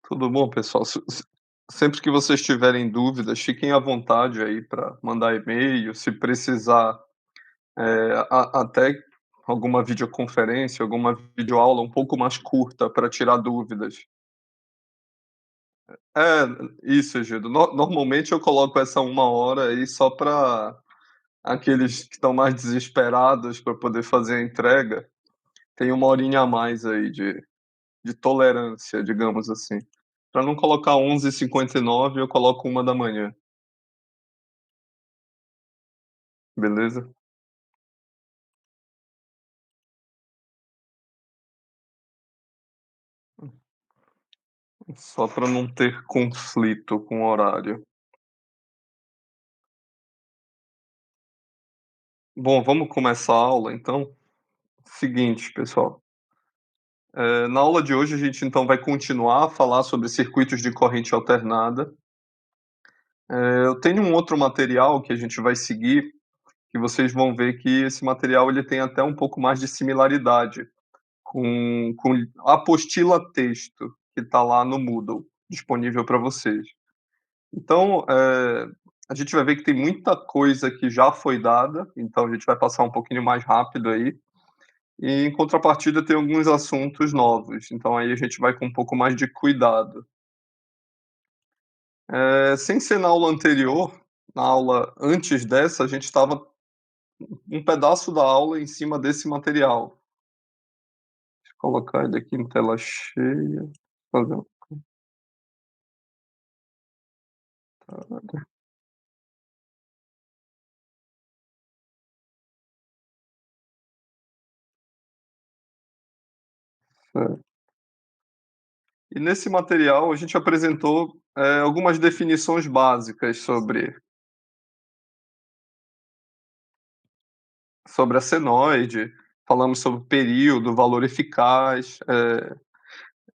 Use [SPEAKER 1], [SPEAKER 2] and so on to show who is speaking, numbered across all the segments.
[SPEAKER 1] Tudo bom, pessoal? Sempre que vocês tiverem dúvidas, fiquem à vontade aí para mandar e-mail, se precisar, até alguma videoconferência, alguma videoaula um pouco mais curta para tirar dúvidas. É, isso, Egido. Normalmente eu coloco essa 1 hora aí só para aqueles que estão mais desesperados para poder fazer a entrega. Tem 1 horinha a mais aí de tolerância, digamos assim. Para não colocar 11h59, eu coloco 1 da manhã. Beleza? Só para não ter conflito com o horário. Bom, vamos começar a aula então? Seguinte, pessoal, na aula de hoje a gente então vai continuar a falar sobre circuitos de corrente alternada. Eu tenho um outro material que a gente vai seguir, que vocês vão ver que esse material ele tem até um pouco mais de similaridade com a apostila texto que está lá no Moodle, disponível para vocês. Então, a gente vai ver que tem muita coisa que já foi dada, então a gente vai passar um pouquinho mais rápido aí, e em contrapartida tem alguns assuntos novos, então aí a gente vai com um pouco mais de cuidado. Sem ser na aula anterior, na aula antes dessa, a gente estava um pedaço da aula em cima desse material. Deixa eu colocar ele aqui em tela cheia. Fazer um certo. E nesse material a gente apresentou, algumas definições básicas sobre a senoide, falamos sobre o período, valor eficaz,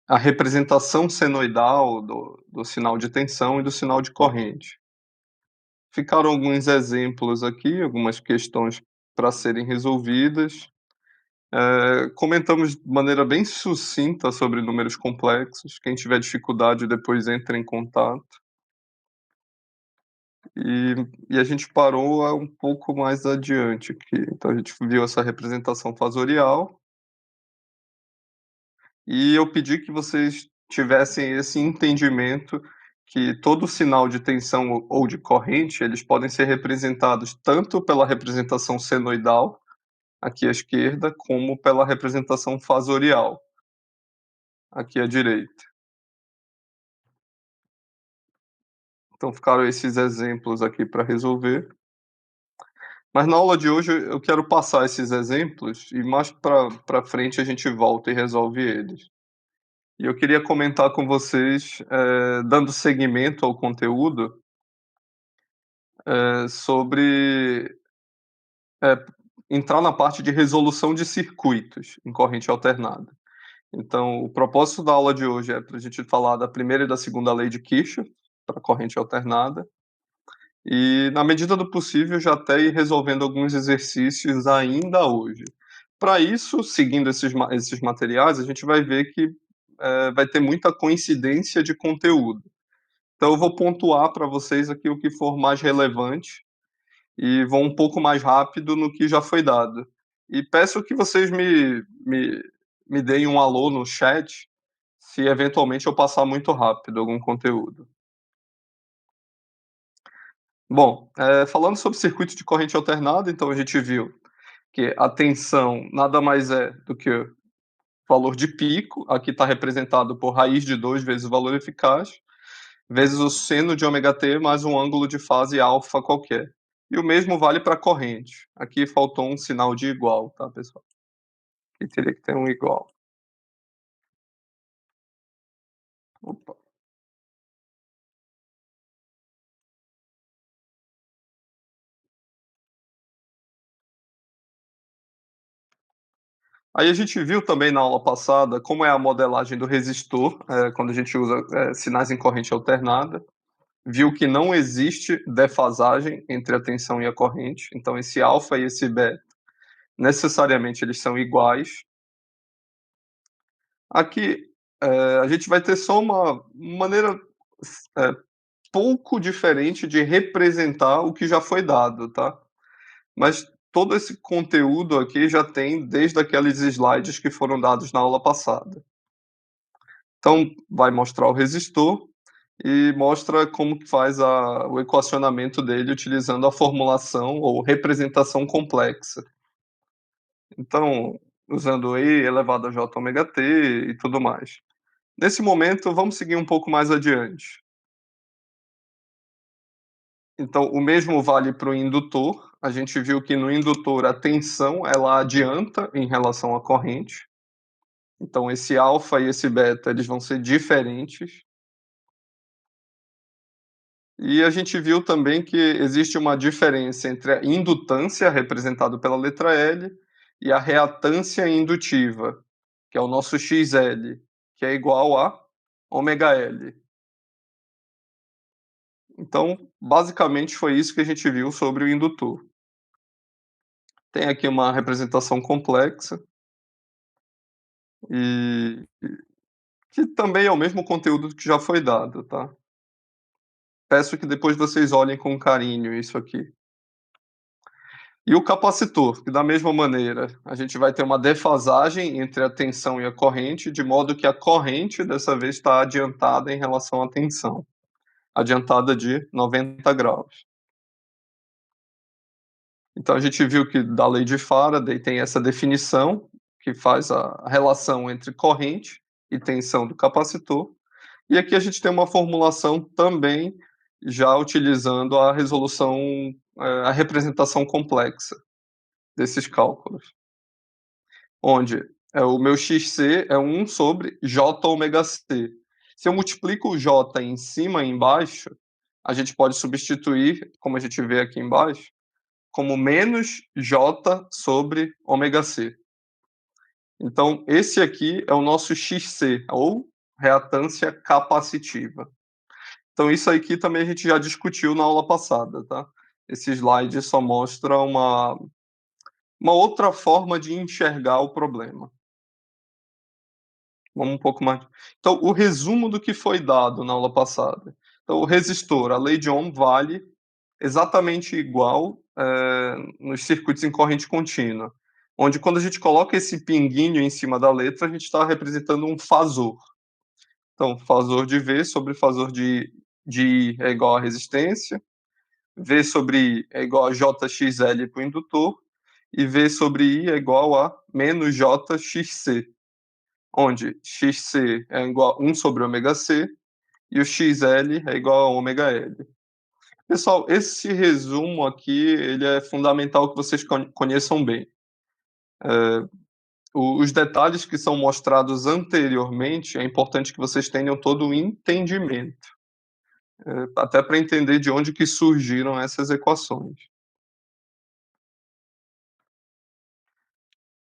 [SPEAKER 1] a representação senoidal do sinal de tensão e do sinal de corrente. Ficaram alguns exemplos aqui, algumas questões para serem resolvidas. Comentamos de maneira bem sucinta sobre números complexos. Quem tiver dificuldade, depois entra em contato. E a gente parou um pouco mais adiante aqui. Então a gente viu essa representação fasorial. E eu pedi que vocês tivessem esse entendimento que todo sinal de tensão ou de corrente, eles podem ser representados tanto pela representação senoidal, aqui à esquerda, como pela representação fasorial, aqui à direita. Então ficaram esses exemplos aqui para resolver. Mas na aula de hoje eu quero passar esses exemplos e mais para frente a gente volta e resolve eles. E eu queria comentar com vocês, dando seguimento ao conteúdo, sobre é, entrar na parte de resolução de circuitos em corrente alternada. Então, o propósito da aula de hoje é para a gente falar da primeira e da segunda lei de Kirchhoff, para corrente alternada, e, na medida do possível, já até ir resolvendo alguns exercícios ainda hoje. Para isso, seguindo esses materiais, a gente vai ver que vai ter muita coincidência de conteúdo. Então, eu vou pontuar para vocês aqui o que for mais relevante e vou um pouco mais rápido no que já foi dado. E peço que vocês me deem um alô no chat se eventualmente eu passar muito rápido algum conteúdo. Bom, falando sobre circuito de corrente alternada, então a gente viu que a tensão nada mais é do que o valor de pico, aqui está representado por raiz de 2 vezes o valor eficaz, vezes o seno de ômega t mais um ângulo de fase alfa qualquer. E o mesmo vale para a corrente. Aqui faltou um sinal de igual, tá, pessoal? Aqui teria que ter um igual. Opa. Aí a gente viu também na aula passada como é a modelagem do resistor, quando a gente usa sinais em corrente alternada. Viu que não existe defasagem entre a tensão e a corrente, então esse alfa e esse beta necessariamente eles são iguais. Aqui a gente vai ter só uma maneira eh, pouco diferente de representar o que já foi dado, tá? Mas todo esse conteúdo aqui já tem desde aqueles slides que foram dados na aula passada. Então, vai mostrar o resistor e mostra como que faz o equacionamento dele utilizando a formulação ou representação complexa. Então, usando E elevado a j ômega t e tudo mais. Nesse momento, vamos seguir um pouco mais adiante. Então, o mesmo vale para o indutor. A gente viu que no indutor a tensão ela adianta em relação à corrente. Então, esse alfa e esse beta eles vão ser diferentes. E a gente viu também que existe uma diferença entre a indutância, representado pela letra L, e a reatância indutiva, que é o nosso XL, que é igual a ômega L. Então, basicamente foi isso que a gente viu sobre o indutor. Tem aqui uma representação complexa e que também é o mesmo conteúdo que já foi dado, tá? Peço que depois vocês olhem com carinho isso aqui. E o capacitor, que da mesma maneira, a gente vai ter uma defasagem entre a tensão e a corrente, de modo que a corrente dessa vez está adiantada em relação à tensão, adiantada de 90 graus. Então a gente viu que da lei de Faraday tem essa definição que faz a relação entre corrente e tensão do capacitor. E aqui a gente tem uma formulação também já utilizando a resolução, a representação complexa desses cálculos, onde o meu xc é 1 sobre j ômega c. Se eu multiplico o j em cima e embaixo, a gente pode substituir, como a gente vê aqui embaixo, como menos j sobre ômega c. Então, esse aqui é o nosso xc, ou reatância capacitiva. Então, isso aqui também a gente já discutiu na aula passada, tá? Esse slide só mostra uma outra forma de enxergar o problema. Vamos um pouco mais. Então, o resumo do que foi dado na aula passada. Então, o resistor, a lei de Ohm vale exatamente igual nos circuitos em corrente contínua, onde quando a gente coloca esse pinguinho em cima da letra, a gente está representando um fasor. Então, fasor de V sobre fasor de I é igual a resistência, V sobre I é igual a JXL para o indutor, e V sobre I é igual a menos JXC, onde XC é igual a 1 sobre ômega C e o XL é igual a ômega L. Pessoal, esse resumo aqui ele é fundamental que vocês conheçam bem. Os detalhes que são mostrados anteriormente, é importante que vocês tenham todo o entendimento, até para entender de onde que surgiram essas equações.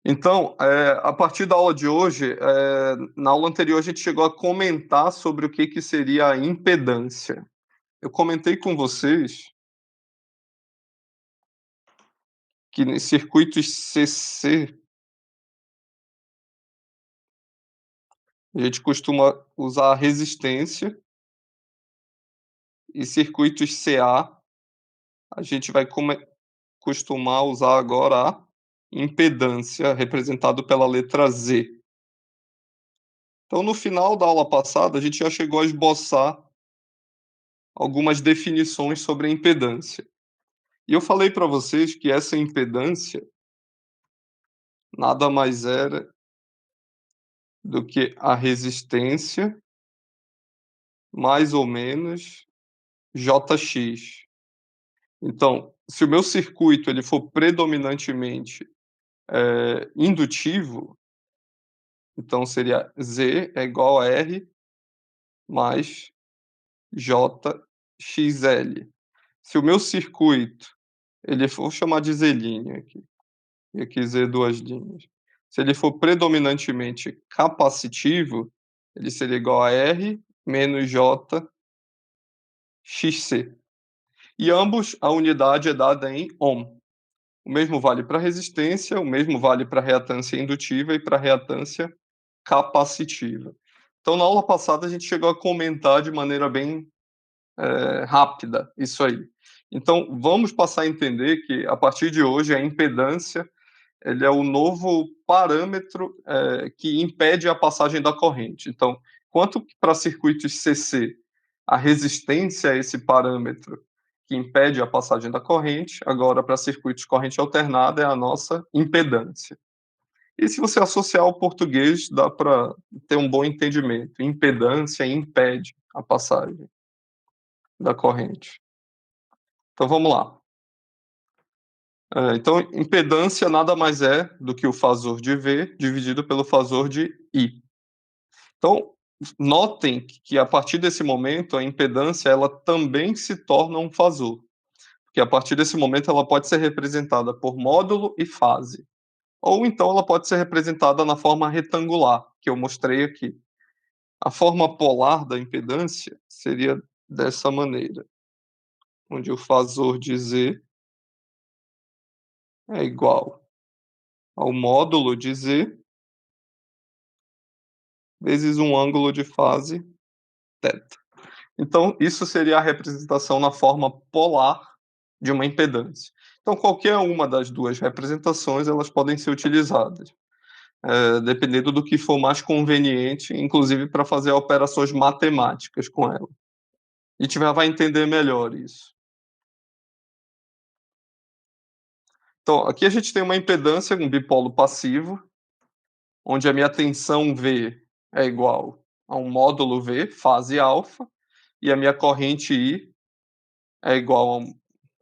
[SPEAKER 1] Então, a partir da aula de hoje, na aula anterior a gente chegou a comentar sobre o que, que seria a impedância. Eu comentei com vocês que em circuitos CC a gente costuma usar a resistência e circuitos CA a gente vai costumar usar agora a impedância, representado pela letra Z. Então, no final da aula passada, a gente já chegou a esboçar algumas definições sobre a impedância. E eu falei para vocês que essa impedância nada mais era do que a resistência mais ou menos Jx. Então, se o meu circuito ele for predominantemente indutivo, então seria Z é igual a R mais JXL. Se o meu circuito ele for, vou chamar de Z' aqui, e aqui Z duas linhas. Se ele for predominantemente capacitivo, ele seria igual a R menos JXC. E ambos, a unidade é dada em ohm. O mesmo vale para resistência, o mesmo vale para reatância indutiva e para reatância capacitiva. Então, na aula passada, a gente chegou a comentar de maneira bem rápida isso aí. Então, vamos passar a entender que, a partir de hoje, a impedância ele é o novo parâmetro que impede a passagem da corrente. Então, quanto para circuitos CC a resistência a esse parâmetro que impede a passagem da corrente, agora para circuitos corrente alternada é a nossa impedância. E se você associar ao português, dá para ter um bom entendimento. Impedância impede a passagem da corrente. Então vamos lá. Então, impedância nada mais é do que o fasor de V dividido pelo fasor de I. Então, notem que a partir desse momento a impedância ela também se torna um fasor, porque a partir desse momento ela pode ser representada por módulo e fase, ou então ela pode ser representada na forma retangular, que eu mostrei aqui. A forma polar da impedância seria dessa maneira, onde o fasor de Z é igual ao módulo de Z vezes um ângulo de fase θ. Então, isso seria a representação na forma polar de uma impedância. Então, qualquer uma das duas representações, elas podem ser utilizadas, dependendo do que for mais conveniente, inclusive para fazer operações matemáticas com ela. A gente vai entender melhor isso. Então, aqui a gente tem uma impedância, um dipolo passivo, onde a minha tensão V é igual a um módulo V, fase alfa, e a minha corrente I é igual a um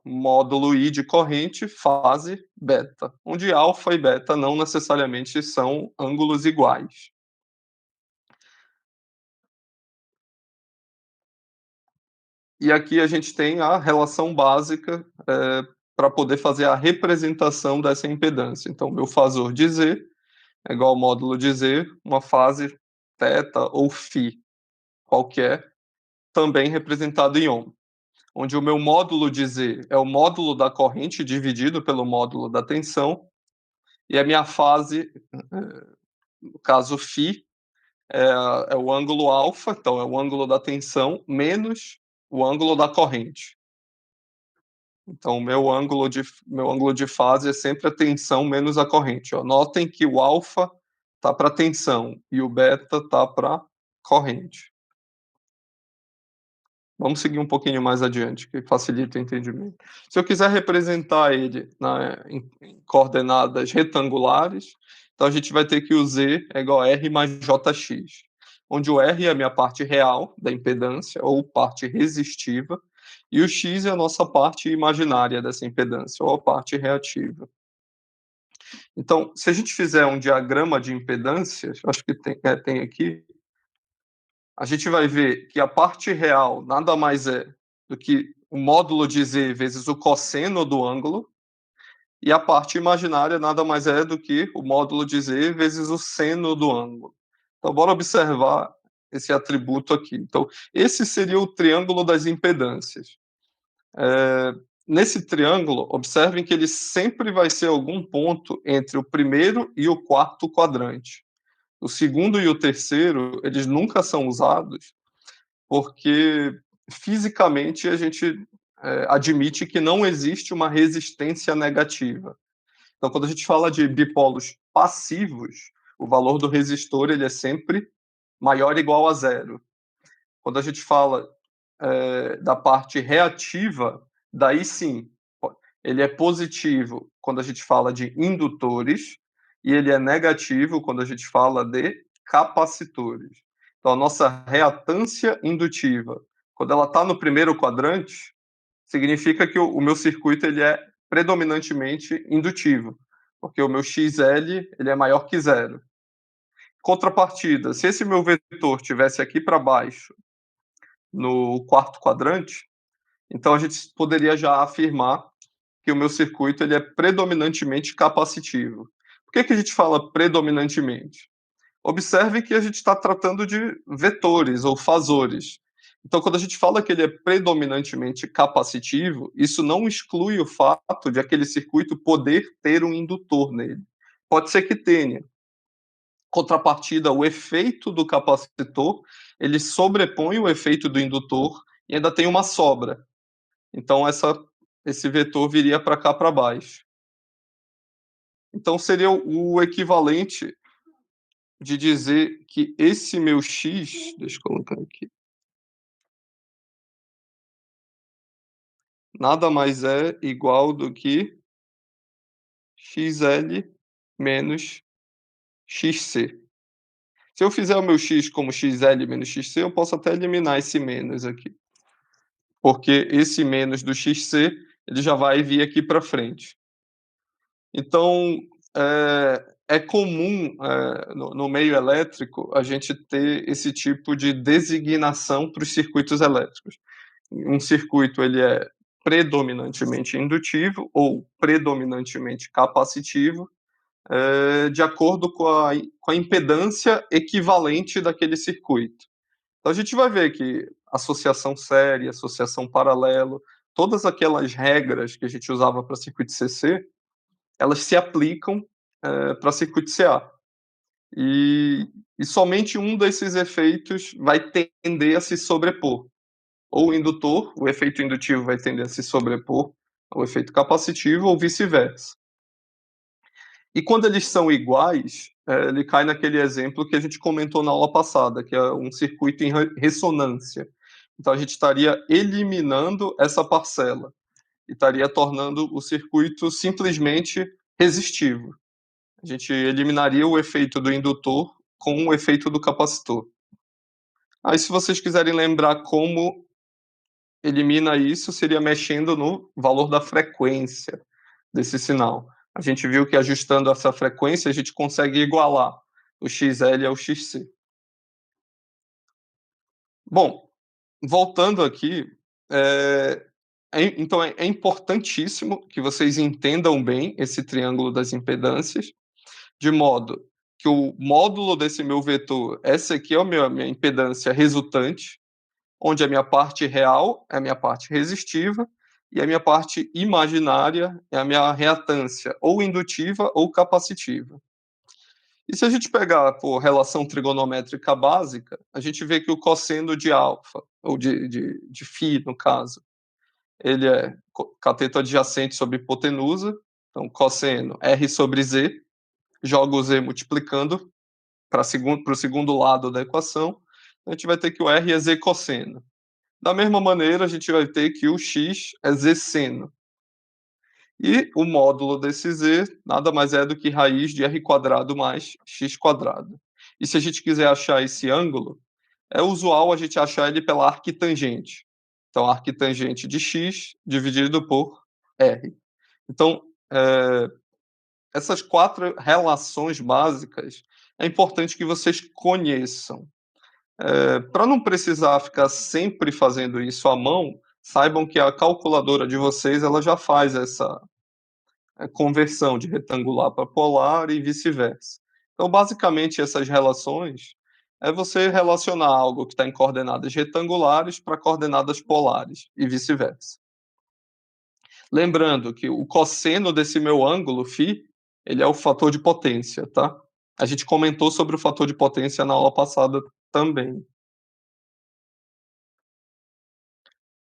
[SPEAKER 1] módulo I de corrente, fase beta, onde alfa e beta não necessariamente são ângulos iguais. E aqui a gente tem a relação básica para poder fazer a representação dessa impedância. Então, meu fasor de Z é igual ao módulo de Z, uma fase θ ou φ qualquer, também representado em ohm, onde o meu módulo de Z é o módulo da corrente dividido pelo módulo da tensão, e a minha fase, no caso φ, é o ângulo alfa, então é o ângulo da tensão, menos o ângulo da corrente. Então, meu ângulo de fase é sempre a tensão menos a corrente. Ó. Notem que o alfa está para tensão e o beta está para corrente. Vamos seguir um pouquinho mais adiante, que facilita o entendimento. Se eu quiser representar ele em coordenadas retangulares, então a gente vai ter que o Z é igual a R mais JX, onde o R é a minha parte real da impedância, ou parte resistiva, e o X é a nossa parte imaginária dessa impedância, ou a parte reativa. Então, se a gente fizer um diagrama de impedâncias, acho que tem aqui, a gente vai ver que a parte real nada mais é do que o módulo de Z vezes o cosseno do ângulo, e a parte imaginária nada mais é do que o módulo de Z vezes o seno do ângulo. Então, bora observar esse atributo aqui. Então, esse seria o triângulo das impedâncias. Nesse triângulo, observem que ele sempre vai ser algum ponto entre o primeiro e o quarto quadrante. O segundo e o terceiro, eles nunca são usados, porque fisicamente a gente admite que não existe uma resistência negativa. Então, quando a gente fala de dipolos passivos, o valor do resistor ele é sempre maior ou igual a zero. Quando a gente fala da parte reativa, daí sim, ele é positivo quando a gente fala de indutores e ele é negativo quando a gente fala de capacitores. Então, a nossa reatância indutiva, quando ela está no primeiro quadrante, significa que o meu circuito ele é predominantemente indutivo, porque o meu XL ele é maior que zero. Contrapartida, se esse meu vetor tivesse aqui para baixo, no quarto quadrante, então a gente poderia já afirmar que o meu circuito ele é predominantemente capacitivo. Por que a gente fala predominantemente? Observe que a gente está tratando de vetores ou fasores. Então, quando a gente fala que ele é predominantemente capacitivo, isso não exclui o fato de aquele circuito poder ter um indutor nele. Pode ser que tenha, contrapartida, o efeito do capacitor, ele sobrepõe o efeito do indutor e ainda tem uma sobra. Então esse vetor viria para cá para baixo. Então seria o equivalente de dizer que esse meu x, deixa eu colocar aqui, nada mais é igual do que xl menos xc. Se eu fizer o meu x como xl menos xc, eu posso até eliminar esse menos aqui, porque esse menos do xc, ele já vai vir aqui para frente. Então, é comum, no meio elétrico, a gente ter esse tipo de designação para os circuitos elétricos. Um circuito ele é predominantemente indutivo ou predominantemente capacitivo, de acordo com a impedância equivalente daquele circuito. Então a gente vai ver que associação série, associação paralelo, todas aquelas regras que a gente usava para circuito CC, elas se aplicam para circuito CA. E, e somente um desses efeitos vai tender a se sobrepor. Ou o indutor, o efeito indutivo vai tender a se sobrepor ao efeito capacitivo, ou vice-versa. E quando eles são iguais, ele cai naquele exemplo que a gente comentou na aula passada, que é um circuito em ressonância. Então a gente estaria eliminando essa parcela e estaria tornando o circuito simplesmente resistivo. A gente eliminaria o efeito do indutor com o efeito do capacitor. Aí, se vocês quiserem lembrar como elimina isso, seria mexendo no valor da frequência desse sinal. A gente viu que ajustando essa frequência, a gente consegue igualar o XL ao XC. Bom, voltando aqui, é, então é importantíssimo que vocês entendam bem esse triângulo das impedâncias, de modo que o módulo desse meu vetor, essa aqui é a minha impedância resultante, onde a minha parte real é a minha parte resistiva e a minha parte imaginária é a minha reatância, ou indutiva ou capacitiva. E se a gente pegar por relação trigonométrica básica, a gente vê que o cosseno de alfa, ou de φ, no caso, ele é cateto adjacente sobre hipotenusa, então cosseno R sobre Z, joga o Z multiplicando para o segundo lado da equação, a gente vai ter que o R é Z cosseno. Da mesma maneira, a gente vai ter que o x é z seno. E o módulo desse z nada mais é do que raiz de r quadrado mais x quadrado. E se a gente quiser achar esse ângulo, é usual a gente achar ele pela arquitangente. Então, arquitangente de x dividido por r. Então, essas quatro relações básicas é importante que vocês conheçam. Para não precisar ficar sempre fazendo isso à mão, saibam que a calculadora de vocês ela já faz essa conversão de retangular para polar e vice-versa. Então, basicamente, essas relações é você relacionar algo que está em coordenadas retangulares para coordenadas polares e vice-versa. Lembrando que o cosseno desse meu ângulo, φ, ele é o fator de potência, tá? A gente comentou sobre o fator de potência na aula passada também.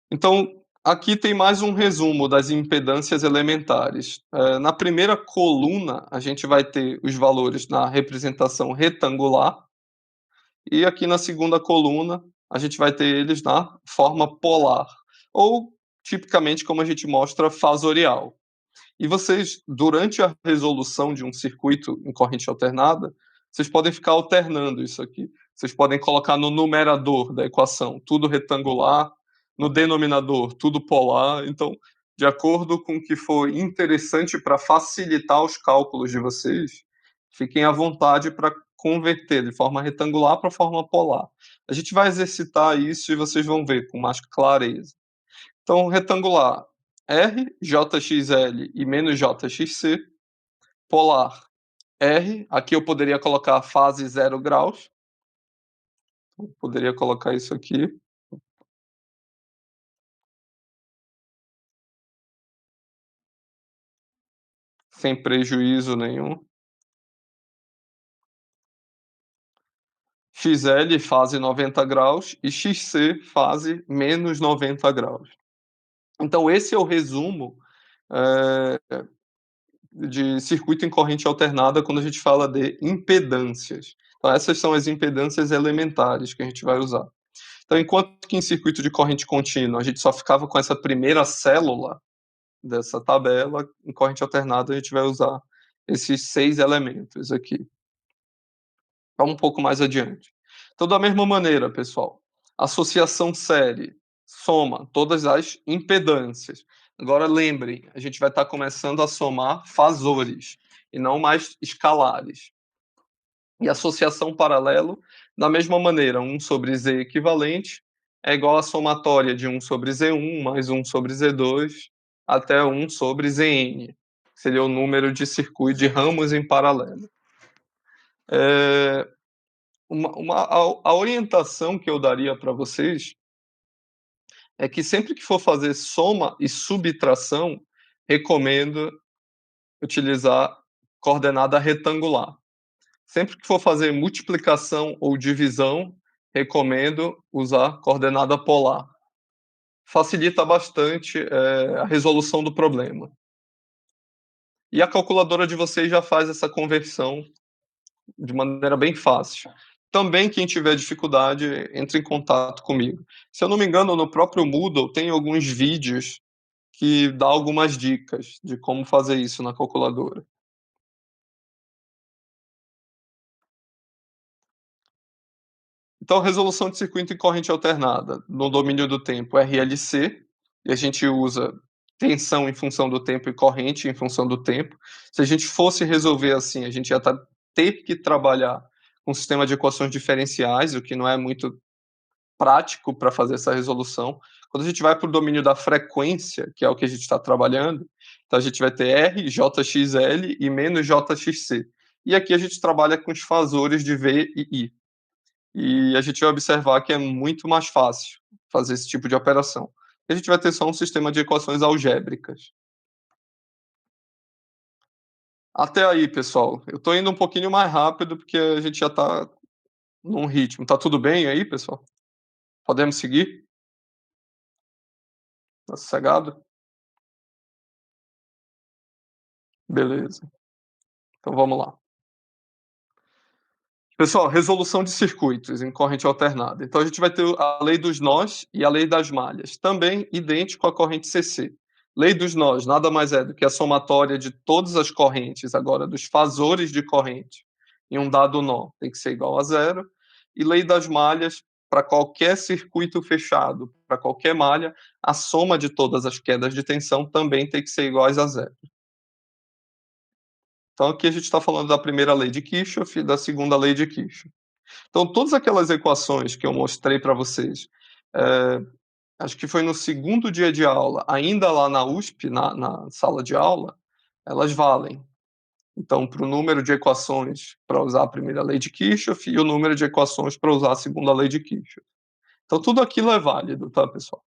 [SPEAKER 1] Então, aqui tem mais um resumo das impedâncias elementares. Na primeira coluna, a gente vai ter os valores na representação retangular, e aqui na segunda coluna, a gente vai ter eles na forma polar, ou tipicamente como a gente mostra fasorial. E vocês, durante a resolução de um circuito em corrente alternada, vocês podem ficar alternando isso aqui. Vocês podem colocar no numerador da equação tudo retangular, no denominador tudo polar. Então, de acordo com o que for interessante para facilitar os cálculos de vocês, fiquem à vontade para converter de forma retangular para forma polar. A gente vai exercitar isso e vocês vão ver com mais clareza. Então, retangular, R, JXL e menos JXC. Polar, R. Aqui eu poderia colocar a fase 0 graus. Eu poderia colocar isso aqui. Sem prejuízo nenhum. XL fase 90 graus e XC fase menos 90 graus. Então esse é o resumo, eh, de circuito em corrente alternada quando a gente fala de impedâncias. Então essas são as impedâncias elementares que a gente vai usar. Então enquanto que em circuito de corrente contínua a gente só ficava com essa primeira célula dessa tabela, em corrente alternada a gente vai usar esses 6 elementos aqui. Vamos um pouco mais adiante. Então, da mesma maneira, pessoal, associação série soma todas as impedâncias. Agora lembrem, a gente vai estar começando a somar fasores e não mais escalares. E associação paralelo, da mesma maneira, 1 sobre Z equivalente é igual à somatória de 1 sobre Z1 mais 1 sobre Z2 até 1 sobre Zn, que seria o número de circuito de ramos em paralelo. A orientação que eu daria para vocês é que sempre que for fazer soma e subtração, recomendo utilizar coordenada retangular. Sempre que for fazer multiplicação ou divisão, recomendo usar coordenada polar. Facilita bastante a resolução do problema. E a calculadora de vocês já faz essa conversão de maneira bem fácil. Também quem tiver dificuldade, entre em contato comigo. Se eu não me engano, no próprio Moodle tem alguns vídeos que dá algumas dicas de como fazer isso na calculadora. Então, resolução de circuito em corrente alternada, no domínio do tempo, RLC, e a gente usa tensão em função do tempo e corrente em função do tempo. Se a gente fosse resolver assim, a gente ia ter que trabalhar com um sistema de equações diferenciais, o que não é muito prático para fazer essa resolução. Quando a gente vai para o domínio da frequência, que é o que a gente está trabalhando, então a gente vai ter R, JXL e menos JXC. E aqui a gente trabalha com os fasores de V e I. E a gente vai observar que é muito mais fácil fazer esse tipo de operação. A gente vai ter só um sistema de equações algébricas. Até aí, pessoal. Eu estou indo um pouquinho mais rápido porque a gente já está num ritmo. Tá tudo bem aí, pessoal? Podemos seguir? Tá sossegado? Beleza. Então vamos lá. Pessoal, resolução de circuitos em corrente alternada. Então a gente vai ter a lei dos nós e a lei das malhas, também idêntico à corrente CC. Lei dos nós nada mais é do que a somatória de todas as correntes, agora dos fasores de corrente, em um dado nó tem que ser igual a zero. E lei das malhas, para qualquer circuito fechado, para qualquer malha, a soma de todas as quedas de tensão também tem que ser iguais a zero. Então aqui a gente está falando da primeira lei de Kirchhoff e da segunda lei de Kirchhoff. Então, todas aquelas equações que eu mostrei para vocês, acho que foi no segundo dia de aula, ainda lá na USP, na sala de aula, elas valem. Então, para o número de equações para usar a primeira lei de Kirchhoff e o número de equações para usar a segunda lei de Kirchhoff. Então, tudo aquilo é válido, tá, pessoal?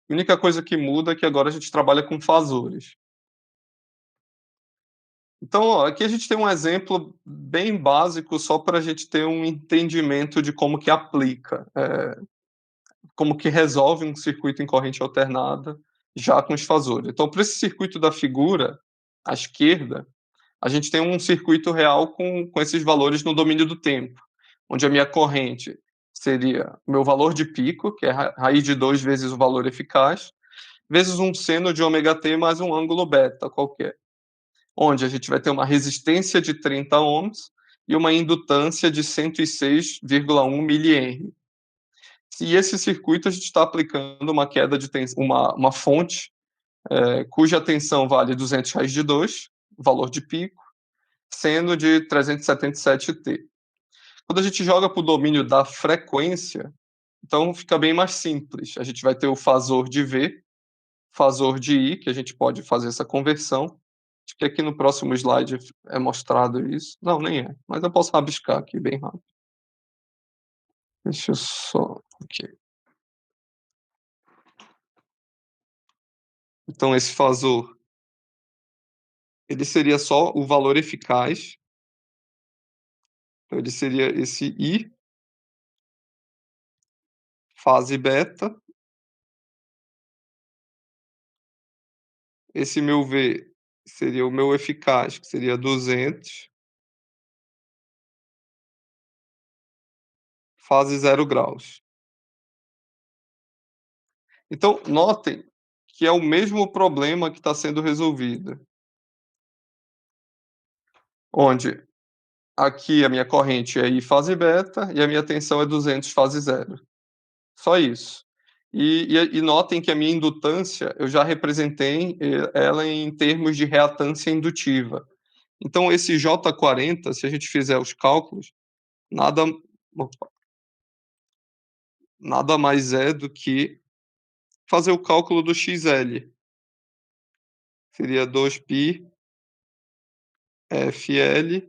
[SPEAKER 1] A única coisa que muda é que agora a gente trabalha com fasores. Então, ó, aqui a gente tem um exemplo bem básico só para a gente ter um entendimento de como que aplica. Como que resolve um circuito em corrente alternada já com os fasores. Então, para esse circuito da figura, à esquerda, a gente tem um circuito real com esses valores no domínio do tempo, onde a minha corrente seria o meu valor de pico, que é raiz de 2 vezes o valor eficaz, vezes um seno de ômega t mais um ângulo beta qualquer, onde a gente vai ter uma resistência de 30 ohms e uma indutância de 106,1 milihenry. E esse circuito a gente está aplicando uma queda de tensão, uma fonte cuja tensão vale 200 raiz de 2, valor de pico, sendo de 377 T. Quando a gente joga para o domínio da frequência, então fica bem mais simples. A gente vai ter o fasor de V, fasor de I, que a gente pode fazer essa conversão. Acho que aqui no próximo slide é mostrado isso. Não, nem é, mas eu posso rabiscar aqui bem rápido. Deixa eu só... Okay. Então, esse fasor, ele seria só o valor eficaz. Então, ele seria esse I fase beta, esse meu V seria o meu eficaz, que seria 200, fase 0 graus. Então, notem que é o mesmo problema que está sendo resolvido, onde aqui a minha corrente é I fase beta e a minha tensão é 200 fase zero. Só isso. E notem que a minha indutância, eu já representei ela em termos de reatância indutiva. Então, esse J40, se a gente fizer os cálculos, nada, opa, nada mais é do que fazer o cálculo do XL. Seria 2π FL.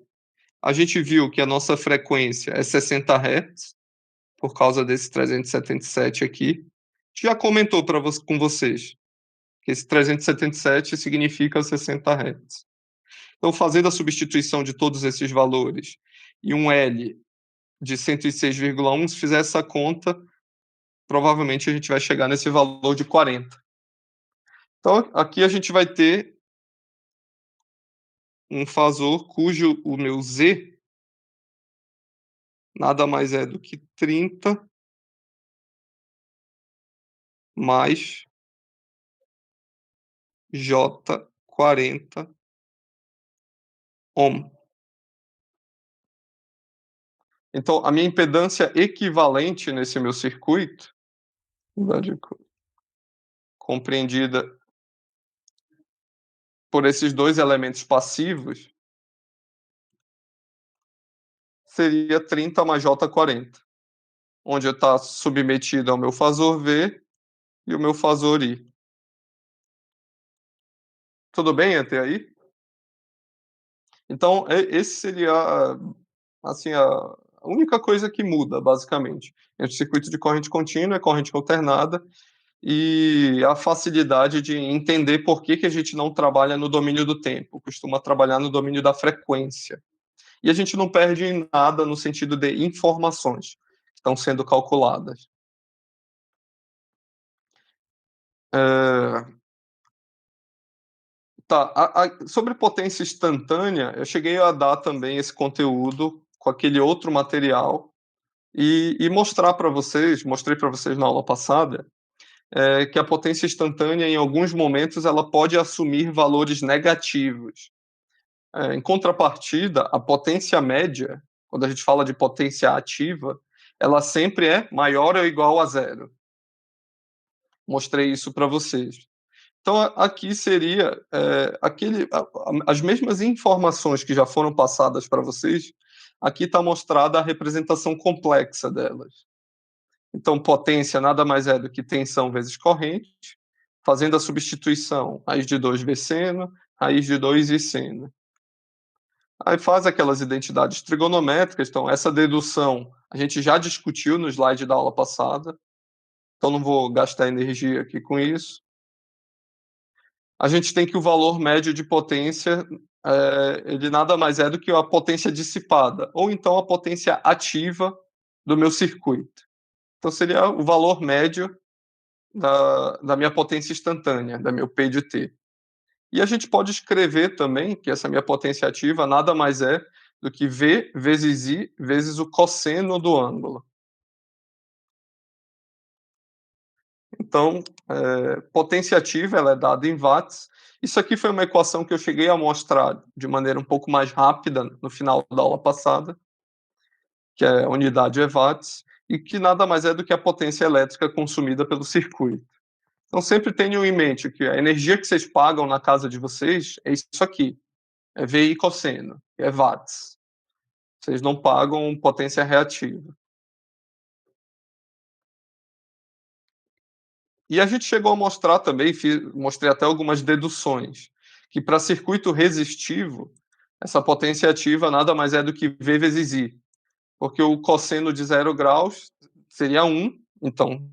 [SPEAKER 1] A gente viu que a nossa frequência é 60 Hz, por causa desse 377 aqui. Já comentou com vocês que esse 377 significa 60 Hz. Então, fazendo a substituição de todos esses valores e um L de 106,1, se fizer essa conta, provavelmente a gente vai chegar nesse valor de 40. Então, aqui a gente vai ter um fasor cujo o meu Z nada mais é do que 30 mais J40 ohm. Então, a minha impedância equivalente nesse meu circuito, compreendida por esses dois elementos passivos, seria 30 mais J40, onde está submetido ao meu fasor V e o meu fasor I. Tudo bem até aí? Então, esse seria, assim, a única coisa que muda, basicamente, entre o circuito de corrente contínua e corrente alternada, e a facilidade de entender por que a gente não trabalha no domínio do tempo, costuma trabalhar no domínio da frequência. E a gente não perde em nada no sentido de informações que estão sendo calculadas. Sobre potência instantânea, eu cheguei a dar também esse conteúdo com aquele outro material e mostrar para vocês, mostrei para vocês na aula passada, que a potência instantânea, em alguns momentos, ela pode assumir valores negativos. Em contrapartida, a potência média, quando a gente fala de potência ativa, ela sempre é maior ou igual a zero. Mostrei isso para vocês. Então, aqui seria as mesmas informações que já foram passadas para vocês, aqui está mostrada a representação complexa delas. Então, potência nada mais é do que tensão vezes corrente, fazendo a substituição, raiz de 2 seno, raiz de 2 e seno. Aí faz aquelas identidades trigonométricas, então essa dedução a gente já discutiu no slide da aula passada, então não vou gastar energia aqui com isso. A gente tem que o valor médio de potência, ele nada mais é do que a potência dissipada, ou então a potência ativa do meu circuito. Então seria o valor médio da minha potência instantânea, da meu P de T. E a gente pode escrever também que essa minha potência ativa nada mais é do que V vezes I vezes o cosseno do ângulo. Então, potência ativa ela é dada em watts. Isso aqui foi uma equação que eu cheguei a mostrar de maneira um pouco mais rápida no final da aula passada, que é a unidade é watts, e que nada mais é do que a potência elétrica consumida pelo circuito. Então, sempre tenham em mente que a energia que vocês pagam na casa de vocês é isso aqui, é VI cosseno, é watts. Vocês não pagam potência reativa. E a gente chegou a mostrar também, mostrei até algumas deduções, que para circuito resistivo, essa potência ativa nada mais é do que V vezes I, porque o cosseno de 0 graus seria 1, então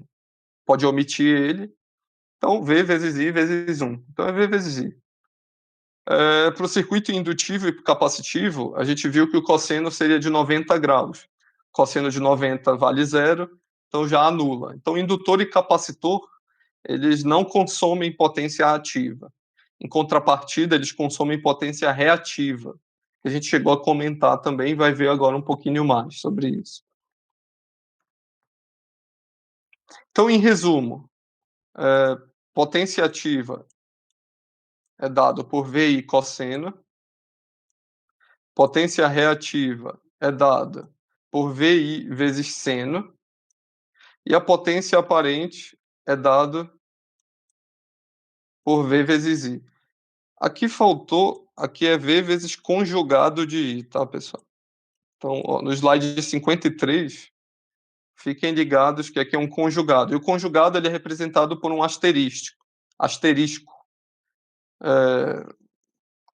[SPEAKER 1] pode omitir ele, então V vezes I vezes 1, então é V vezes I. Para o circuito indutivo e capacitivo, a gente viu que o cosseno seria de 90 graus. Cosseno de 90 vale 0, então já anula. Então indutor e capacitor, eles não consomem potência ativa. Em contrapartida, eles consomem potência reativa, que a gente chegou a comentar também, vai ver agora um pouquinho mais sobre isso. Então, em resumo, potência ativa é dado por VI cosseno, potência reativa é dada por VI vezes seno, e a potência aparente é dada por V vezes I. Aqui faltou, aqui é V vezes conjugado de I, tá, pessoal? Então, ó, no slide 53, fiquem ligados que aqui é um conjugado. E o conjugado ele é representado por um asterisco,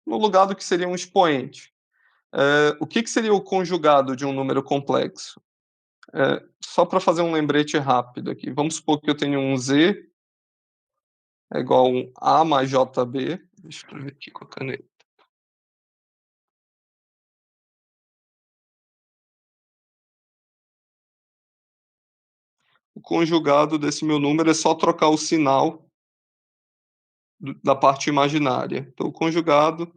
[SPEAKER 1] no lugar do que seria um expoente. O que seria o conjugado de um número complexo? Só para fazer um lembrete rápido aqui. Vamos supor que eu tenho um Z é igual a um A mais JB. Deixa eu escrever aqui com a caneta. O conjugado desse meu número é só trocar o sinal da parte imaginária. Então, o conjugado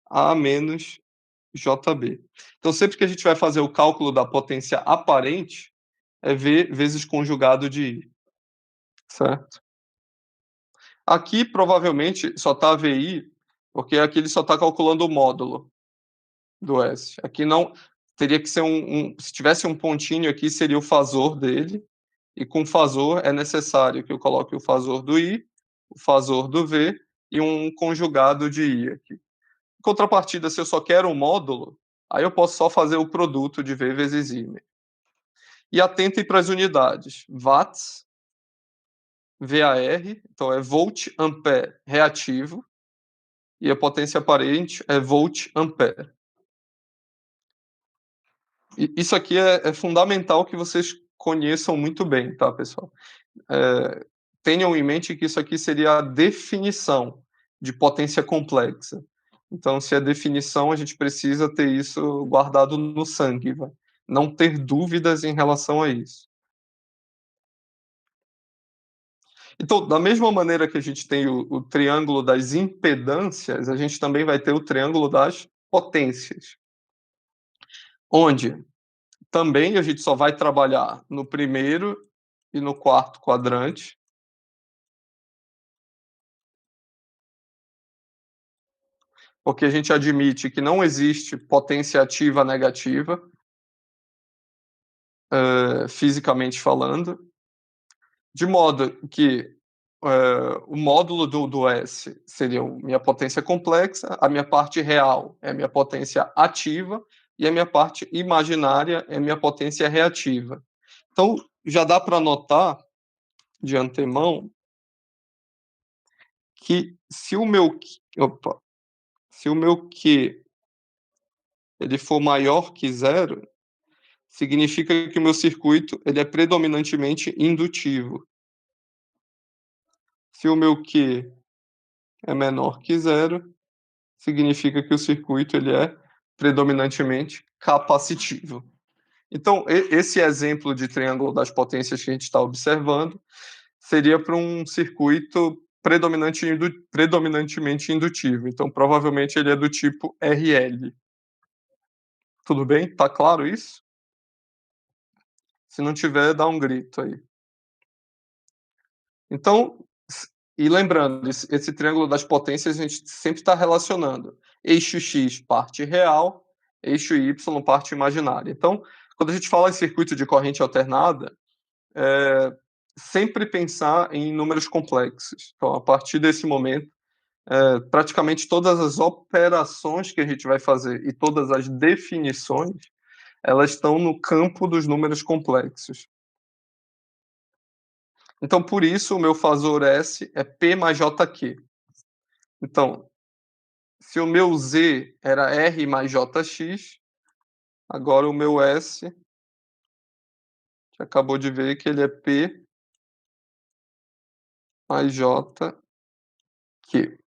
[SPEAKER 1] A menos JB. Então, sempre que a gente vai fazer o cálculo da potência aparente, é V vezes conjugado de I, certo? Aqui, provavelmente, só está VI, porque aqui ele só está calculando o módulo do S. Aqui não, teria que ser se tivesse um pontinho aqui, seria o fasor dele, e com fasor é necessário que eu coloque o fasor do I, o fasor do V e um conjugado de I aqui. Em contrapartida, se eu só quero um módulo, aí eu posso só fazer o produto de V vezes I. E atentem para as unidades. Watts, VAR, então é volt ampere reativo, e a potência aparente é volt ampere. E isso aqui é fundamental que vocês conheçam muito bem, tá, pessoal? Tenham em mente que isso aqui seria a definição de potência complexa. Então, se é definição, a gente precisa ter isso guardado no sangue, vai? Não ter dúvidas em relação a isso. Então, da mesma maneira que a gente tem o triângulo das impedâncias, a gente também vai ter o triângulo das potências, onde também a gente só vai trabalhar no primeiro e no quarto quadrante, porque a gente admite que não existe potência ativa negativa, fisicamente falando, de modo que o módulo do S seria minha potência complexa, a minha parte real é minha potência ativa e a minha parte imaginária é minha potência reativa. Então, já dá para notar de antemão que se o meu Q ele for maior que zero, significa que o meu circuito ele é predominantemente indutivo. Se o meu Q é menor que zero, significa que o circuito ele é predominantemente capacitivo. Então, esse exemplo de triângulo das potências que a gente está observando seria para um circuito predominantemente indutivo. Então, provavelmente ele é do tipo RL. Tudo bem? Tá claro isso? Se não tiver, dá um grito aí. Então, e lembrando, esse triângulo das potências a gente sempre está relacionando eixo X, parte real, eixo Y, parte imaginária. Então, quando a gente fala em circuito de corrente alternada, sempre pensar em números complexos. Então, a partir desse momento, praticamente todas as operações que a gente vai fazer e todas as definições, elas estão no campo dos números complexos. Então, por isso, o meu fasor S é P mais JQ. Então, se o meu Z era R mais JX, agora o meu S, que acabou de ver que ele é P mais JQ.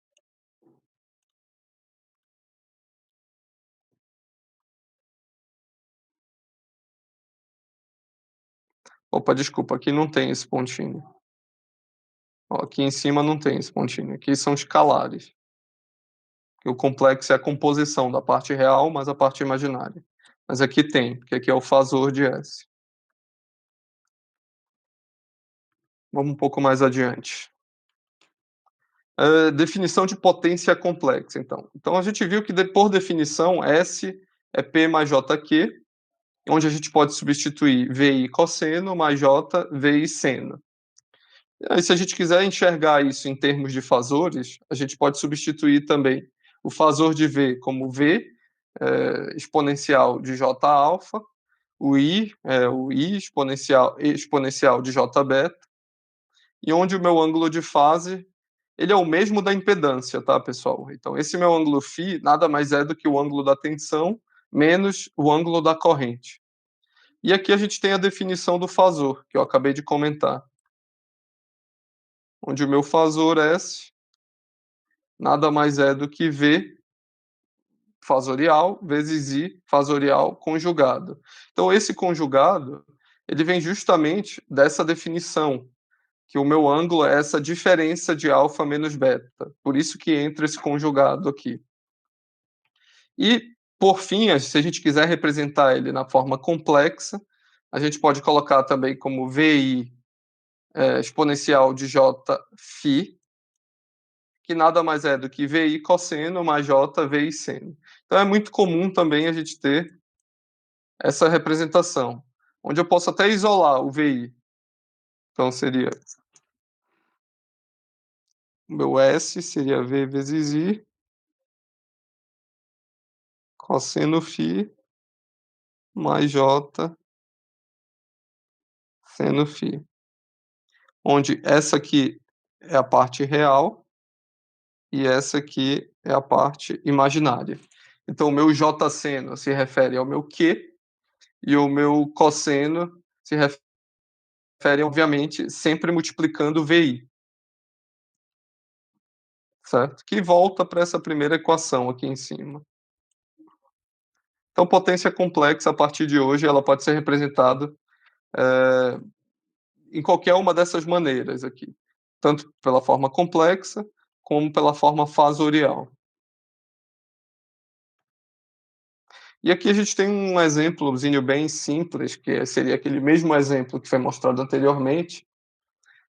[SPEAKER 1] Opa, desculpa, aqui não tem esse pontinho. Ó, aqui em cima não tem esse pontinho, aqui são escalares. Que o complexo é a composição da parte real mais a parte imaginária. Mas aqui tem, porque aqui é o fasor de S. Vamos um pouco mais adiante. Definição de potência complexa, então. Então a gente viu que, por definição, S é P mais JQ, onde a gente pode substituir VI cosseno mais J VI seno. E aí, se a gente quiser enxergar isso em termos de fasores, a gente pode substituir também o fasor de V como V exponencial de J alfa, o I exponencial de J beta, e onde o meu ângulo de fase ele é o mesmo da impedância, tá, pessoal? Então, esse meu ângulo φ nada mais é do que o ângulo da tensão menos o ângulo da corrente. E aqui a gente tem a definição do fasor, que eu acabei de comentar, onde o meu fasor S nada mais é do que V fasorial vezes I fasorial conjugado. Então, esse conjugado, ele vem justamente dessa definição, que o meu ângulo é essa diferença de alfa menos beta. Por isso que entra esse conjugado aqui. E, por fim, se a gente quiser representar ele na forma complexa, a gente pode colocar também como VI exponencial de J φ, que nada mais é do que VI cosseno mais J VI seno. Então é muito comum também a gente ter essa representação, onde eu posso até isolar o VI. Então seria o meu S seria V vezes I cosseno φ mais J seno φ, onde essa aqui é a parte real e essa aqui é a parte imaginária. Então o meu J seno se refere ao meu Q e o meu cosseno se refere, obviamente, sempre multiplicando o VI, certo? Que volta para essa primeira equação aqui em cima. Então, potência complexa, a partir de hoje, ela pode ser representada em qualquer uma dessas maneiras aqui, tanto pela forma complexa como pela forma fasorial. E aqui a gente tem um exemplozinho bem simples, que seria aquele mesmo exemplo que foi mostrado anteriormente,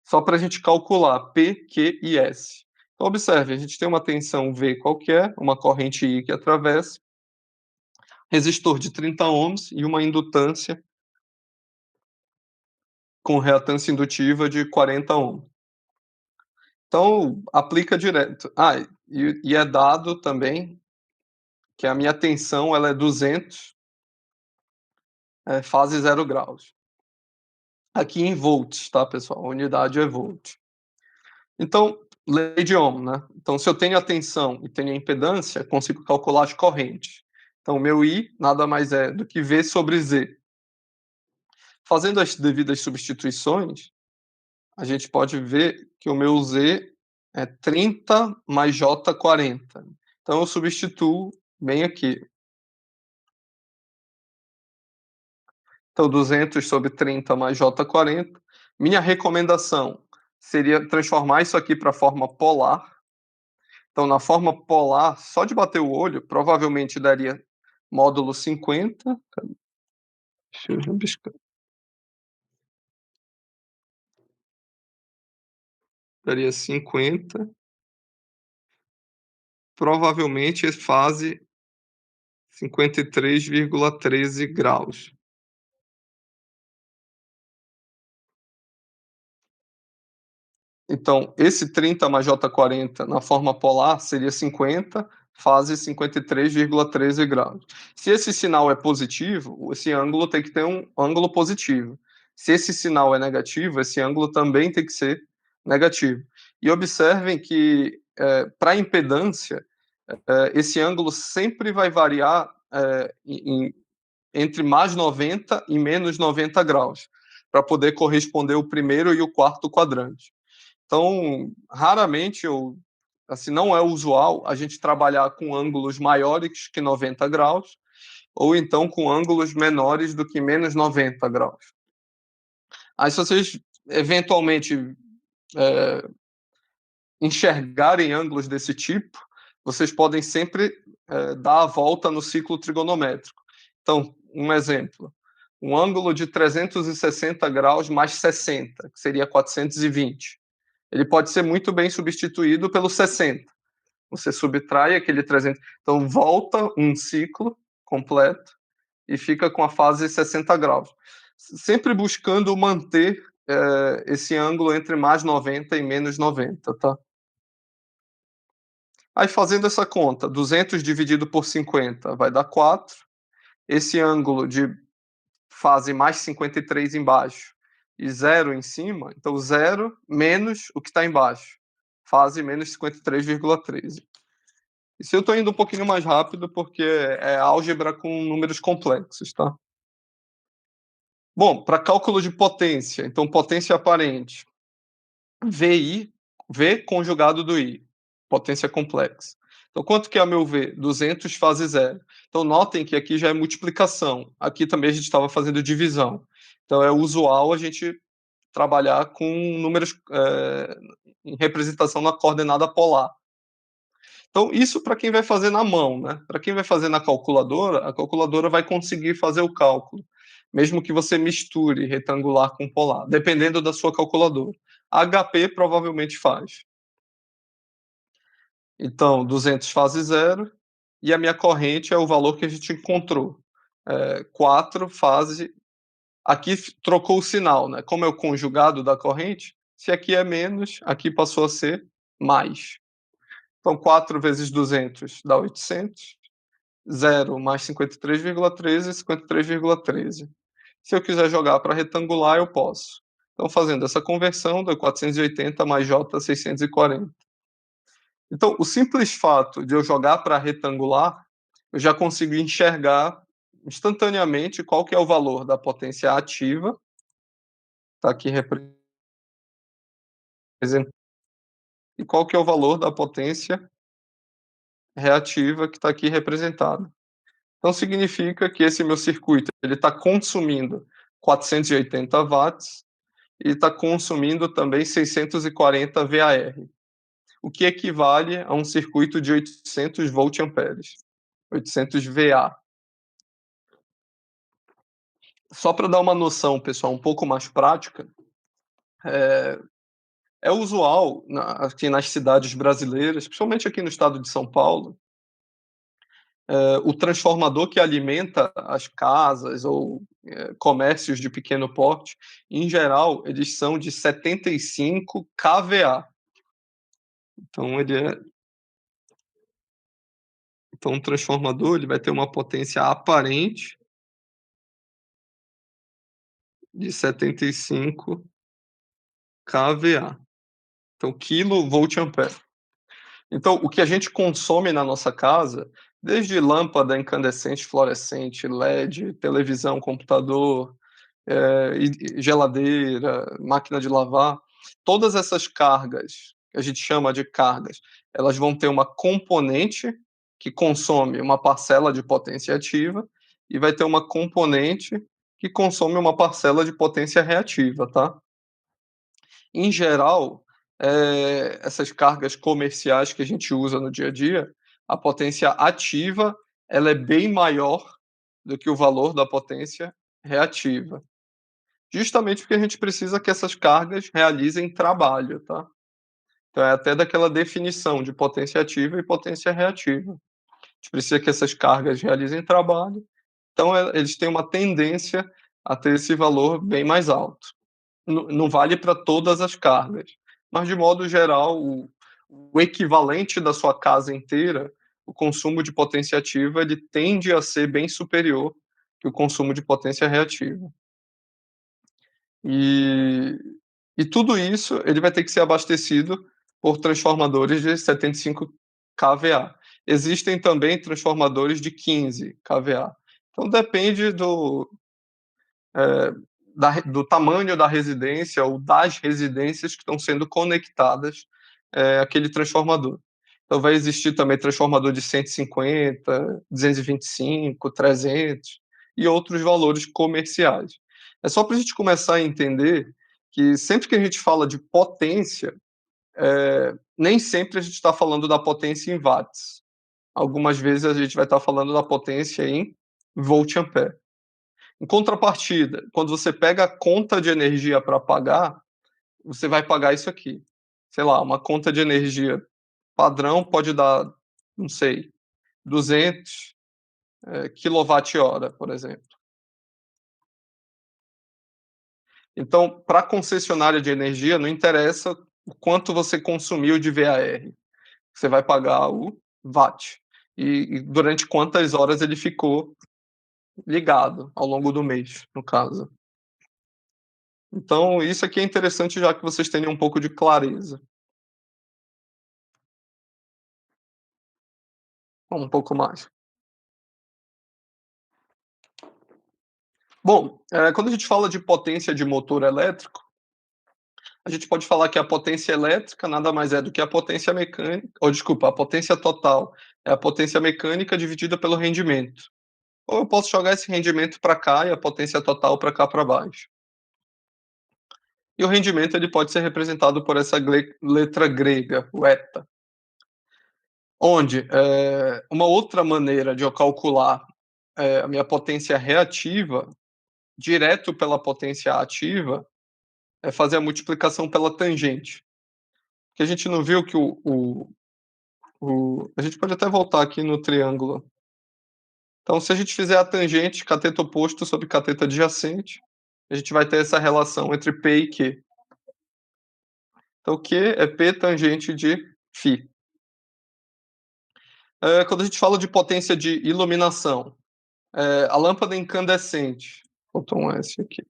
[SPEAKER 1] só para a gente calcular P, Q e S. Então, observe, a gente tem uma tensão V qualquer, uma corrente I que atravessa, resistor de 30 ohms e uma indutância com reatância indutiva de 40 ohms. Então, aplica direto. E é dado também que a minha tensão ela é 200, fase 0 graus. Aqui em volts, tá, pessoal? A unidade é volt. Então, lei de Ohm, né? Então, se eu tenho a tensão e tenho a impedância, consigo calcular as correntes. Então, meu I nada mais é do que V sobre Z. Fazendo as devidas substituições, a gente pode ver que o meu Z é 30 mais J 40. Então, eu substituo bem aqui. Então, 200 sobre 30 mais J 40. Minha recomendação seria transformar isso aqui para a forma polar. Então, na forma polar, só de bater o olho, provavelmente daria módulo 50. Deixa eu rabiscar. Daria 50. Provavelmente fase 53,13 graus. Então, esse 30 mais J40 na forma polar seria 50, fase 53,13 graus. Se esse sinal é positivo, esse ângulo tem que ter um ângulo positivo. Se esse sinal é negativo, esse ângulo também tem que ser negativo. E observem que, para impedância, esse ângulo sempre vai variar entre mais 90 e menos 90 graus, para poder corresponder o primeiro e o quarto quadrante. Então, raramente, assim, não é usual a gente trabalhar com ângulos maiores que 90 graus, ou então com ângulos menores do que menos 90 graus. Aí se vocês eventualmente enxergarem ângulos desse tipo, vocês podem sempre dar a volta no ciclo trigonométrico. Então, um exemplo, um ângulo de 360 graus mais 60, que seria 420. Ele pode ser muito bem substituído pelo 60. Você subtrai aquele 300, então volta um ciclo completo e fica com a fase 60 graus. Sempre buscando manter esse ângulo entre mais 90 e menos 90, tá? Aí fazendo essa conta, 200 dividido por 50 vai dar 4. Esse ângulo de fase mais 53 embaixo e 0 em cima, então 0 menos o que está embaixo, fase menos 53,13. Isso eu estou indo um pouquinho mais rápido porque é álgebra com números complexos, tá? Bom, para cálculo de potência, então potência aparente, VI, V conjugado do I, potência complexa. Então, quanto que é meu V? 200 fase zero. Então, notem que aqui já é multiplicação. Aqui também a gente estava fazendo divisão. Então, é usual a gente trabalhar com números em representação na coordenada polar. Então, isso para quem vai fazer na mão, né? Para quem vai fazer na calculadora, a calculadora vai conseguir fazer o cálculo, mesmo que você misture retangular com polar, dependendo da sua calculadora. A HP provavelmente faz. Então, 200 fase zero, e a minha corrente é o valor que a gente encontrou. 4 fase. Aqui trocou o sinal, né? Como é o conjugado da corrente, se aqui é menos, aqui passou a ser mais. Então, 4 vezes 200 dá 800. 0 mais 53,13, 53,13. Se eu quiser jogar para retangular, eu posso. Então, fazendo essa conversão, deu 480 mais J 640. Então, o simples fato de eu jogar para retangular, eu já consigo enxergar instantaneamente qual que é o valor da potência ativa, está aqui representado, e qual que é o valor da potência reativa, que está aqui representado. Então, significa que esse meu circuito está consumindo 480 watts e está consumindo também 640 VAR, o que equivale a um circuito de 800 volt-amperes, 800 VA. Só para dar uma noção, pessoal, um pouco mais prática, é usual aqui nas cidades brasileiras, principalmente aqui no estado de São Paulo, o transformador que alimenta as casas ou comércios de pequeno porte, em geral, eles são de 75 kVA. Então, então, um transformador ele vai ter uma potência aparente de 75 kVA. Então, quilovolt-ampere. Então, o que a gente consome na nossa casa, desde lâmpada incandescente, fluorescente, LED, televisão, computador, geladeira, máquina de lavar, todas essas cargas, que a gente chama de cargas, elas vão ter uma componente que consome uma parcela de potência ativa e vai ter uma componente que consome uma parcela de potência reativa, tá? Em geral, essas cargas comerciais que a gente usa no dia a dia, a potência ativa ela é bem maior do que o valor da potência reativa. Justamente porque a gente precisa que essas cargas realizem trabalho, tá? Então é até daquela definição de potência ativa e potência reativa. A gente precisa que essas cargas realizem trabalho, então eles têm uma tendência a ter esse valor bem mais alto. Não vale para todas as cargas, mas de modo geral, o equivalente da sua casa inteira, o consumo de potência ativa, ele tende a ser bem superior que o consumo de potência reativa. E, e tudo isso ele vai ter que ser abastecido por transformadores de 75 kVA. Existem também transformadores de 15 kVA. Então depende do tamanho da residência ou das residências que estão sendo conectadas àquele transformador. Então vai existir também transformador de 150, 225, 300 e outros valores comerciais. É só para a gente começar a entender que sempre que a gente fala de potência, nem sempre a gente está falando da potência em watts. Algumas vezes a gente vai estar falando da potência em volt-ampere. Em contrapartida, quando você pega a conta de energia para pagar, você vai pagar isso aqui. Sei lá, uma conta de energia padrão pode dar, não sei, 200 quilowatt-hora, por exemplo. Então, para a concessionária de energia, não interessa o quanto você consumiu de VAR, você vai pagar o watt. E durante quantas horas ele ficou ligado ao longo do mês, no caso. Então, isso aqui é interessante já que vocês tenham um pouco de clareza. Um pouco mais. Bom, quando a gente fala de potência de motor elétrico, a gente pode falar que a potência elétrica nada mais é do que a potência mecânica, ou desculpa, a potência total é a potência mecânica dividida pelo rendimento. Ou eu posso jogar esse rendimento para cá e a potência total para cá para baixo. E o rendimento ele pode ser representado por essa letra grega, o eta, onde uma outra maneira de eu calcular a minha potência reativa direto pela potência ativa é fazer a multiplicação pela tangente. Que a gente não viu que a gente pode até voltar aqui no triângulo. Então, se a gente fizer a tangente cateto oposto sobre cateto adjacente, a gente vai ter essa relação entre P e Q. Então, Q é P tangente de φ. Quando a gente fala de potência de iluminação, a lâmpada incandescente, botou um S aqui.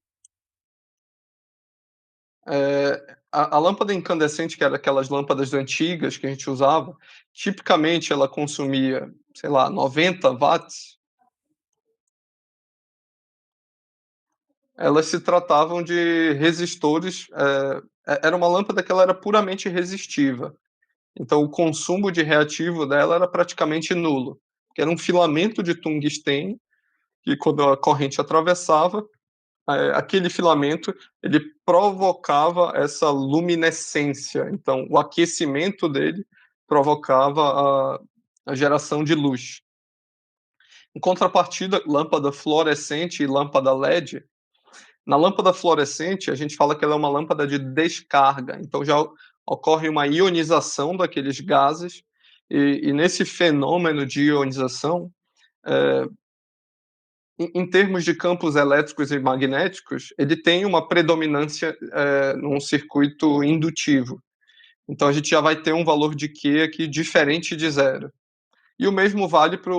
[SPEAKER 1] A lâmpada incandescente, que era aquelas lâmpadas antigas que a gente usava, tipicamente ela consumia, sei lá, 90 watts. Elas se tratavam de resistores, era uma lâmpada que ela era puramente resistiva. Então o consumo de reativo dela era praticamente nulo, que era um filamento de tungstênio que quando a corrente atravessava, aquele filamento ele provocava essa luminescência. Então o aquecimento dele provocava a geração de luz. Em contrapartida, lâmpada fluorescente e lâmpada LED, na lâmpada fluorescente, a gente fala que ela é uma lâmpada de descarga, então já ocorre uma ionização daqueles gases, e nesse fenômeno de ionização, em termos de campos elétricos e magnéticos, ele tem uma predominância num circuito indutivo. Então a gente já vai ter um valor de Q aqui diferente de zero. E o mesmo vale para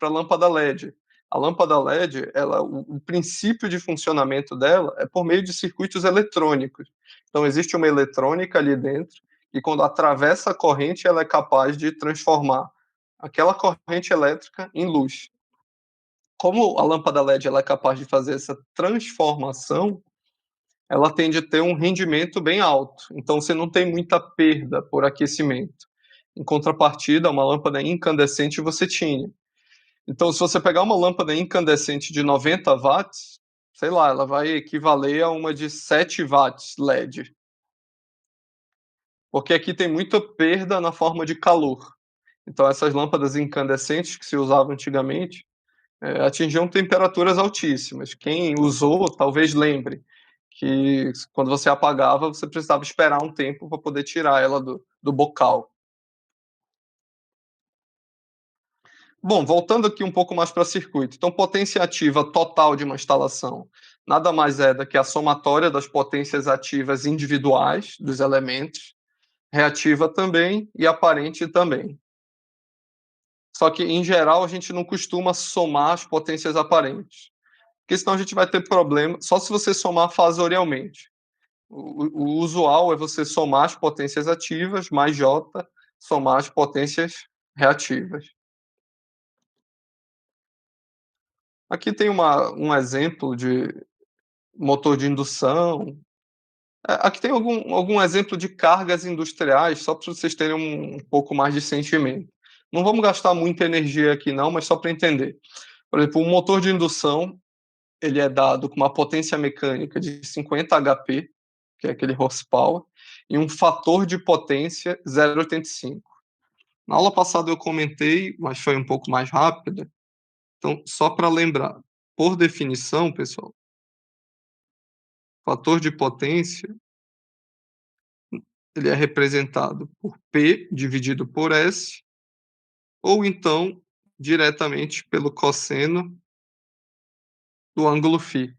[SPEAKER 1] a lâmpada LED. A lâmpada LED, o princípio de funcionamento dela é por meio de circuitos eletrônicos. Então, existe uma eletrônica ali dentro, e quando atravessa a corrente, ela é capaz de transformar aquela corrente elétrica em luz. Como a lâmpada LED ela é capaz de fazer essa transformação, ela tende a ter um rendimento bem alto. Então, você não tem muita perda por aquecimento. Em contrapartida, uma lâmpada incandescente você tinha. Então, se você pegar uma lâmpada incandescente de 90 watts, sei lá, ela vai equivaler a uma de 7 watts LED. Porque aqui tem muita perda na forma de calor. Então, essas lâmpadas incandescentes que se usavam antigamente atingiam temperaturas altíssimas. Quem usou talvez lembre que quando você apagava, você precisava esperar um tempo para poder tirar ela do bocal. Bom, voltando aqui um pouco mais para circuito. Então, potência ativa total de uma instalação nada mais é do que a somatória das potências ativas individuais dos elementos, reativa também e aparente também. Só que, em geral, a gente não costuma somar as potências aparentes, porque senão a gente vai ter problema, só se você somar fasorialmente. O usual é você somar as potências ativas mais J, somar as potências reativas. Aqui tem um exemplo de motor de indução. Aqui tem algum exemplo de cargas industriais, só para vocês terem um pouco mais de sentimento. Não vamos gastar muita energia aqui não, mas só para entender. Por exemplo, um motor de indução, ele é dado com uma potência mecânica de 50 HP, que é aquele horsepower, e um fator de potência 0,85. Na aula passada eu comentei, mas foi um pouco mais rápida. Então, só para lembrar, por definição, pessoal, fator de potência ele é representado por P dividido por S, ou então diretamente pelo cosseno do ângulo φ.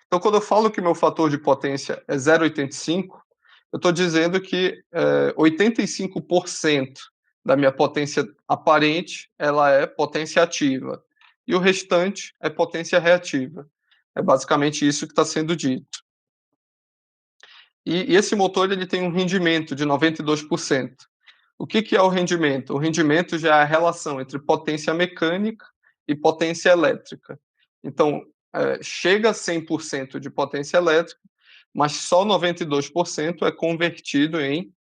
[SPEAKER 1] Então, quando eu falo que meu fator de potência é 0,85, eu estou dizendo que 85% da minha potência aparente ela é potência ativa e o restante é potência reativa. É basicamente isso que está sendo dito. E esse motor ele tem um rendimento de 92%. O que é o rendimento? O rendimento já é a relação entre potência mecânica e potência elétrica. Então, chega a 100% de potência elétrica, mas só 92% é convertido em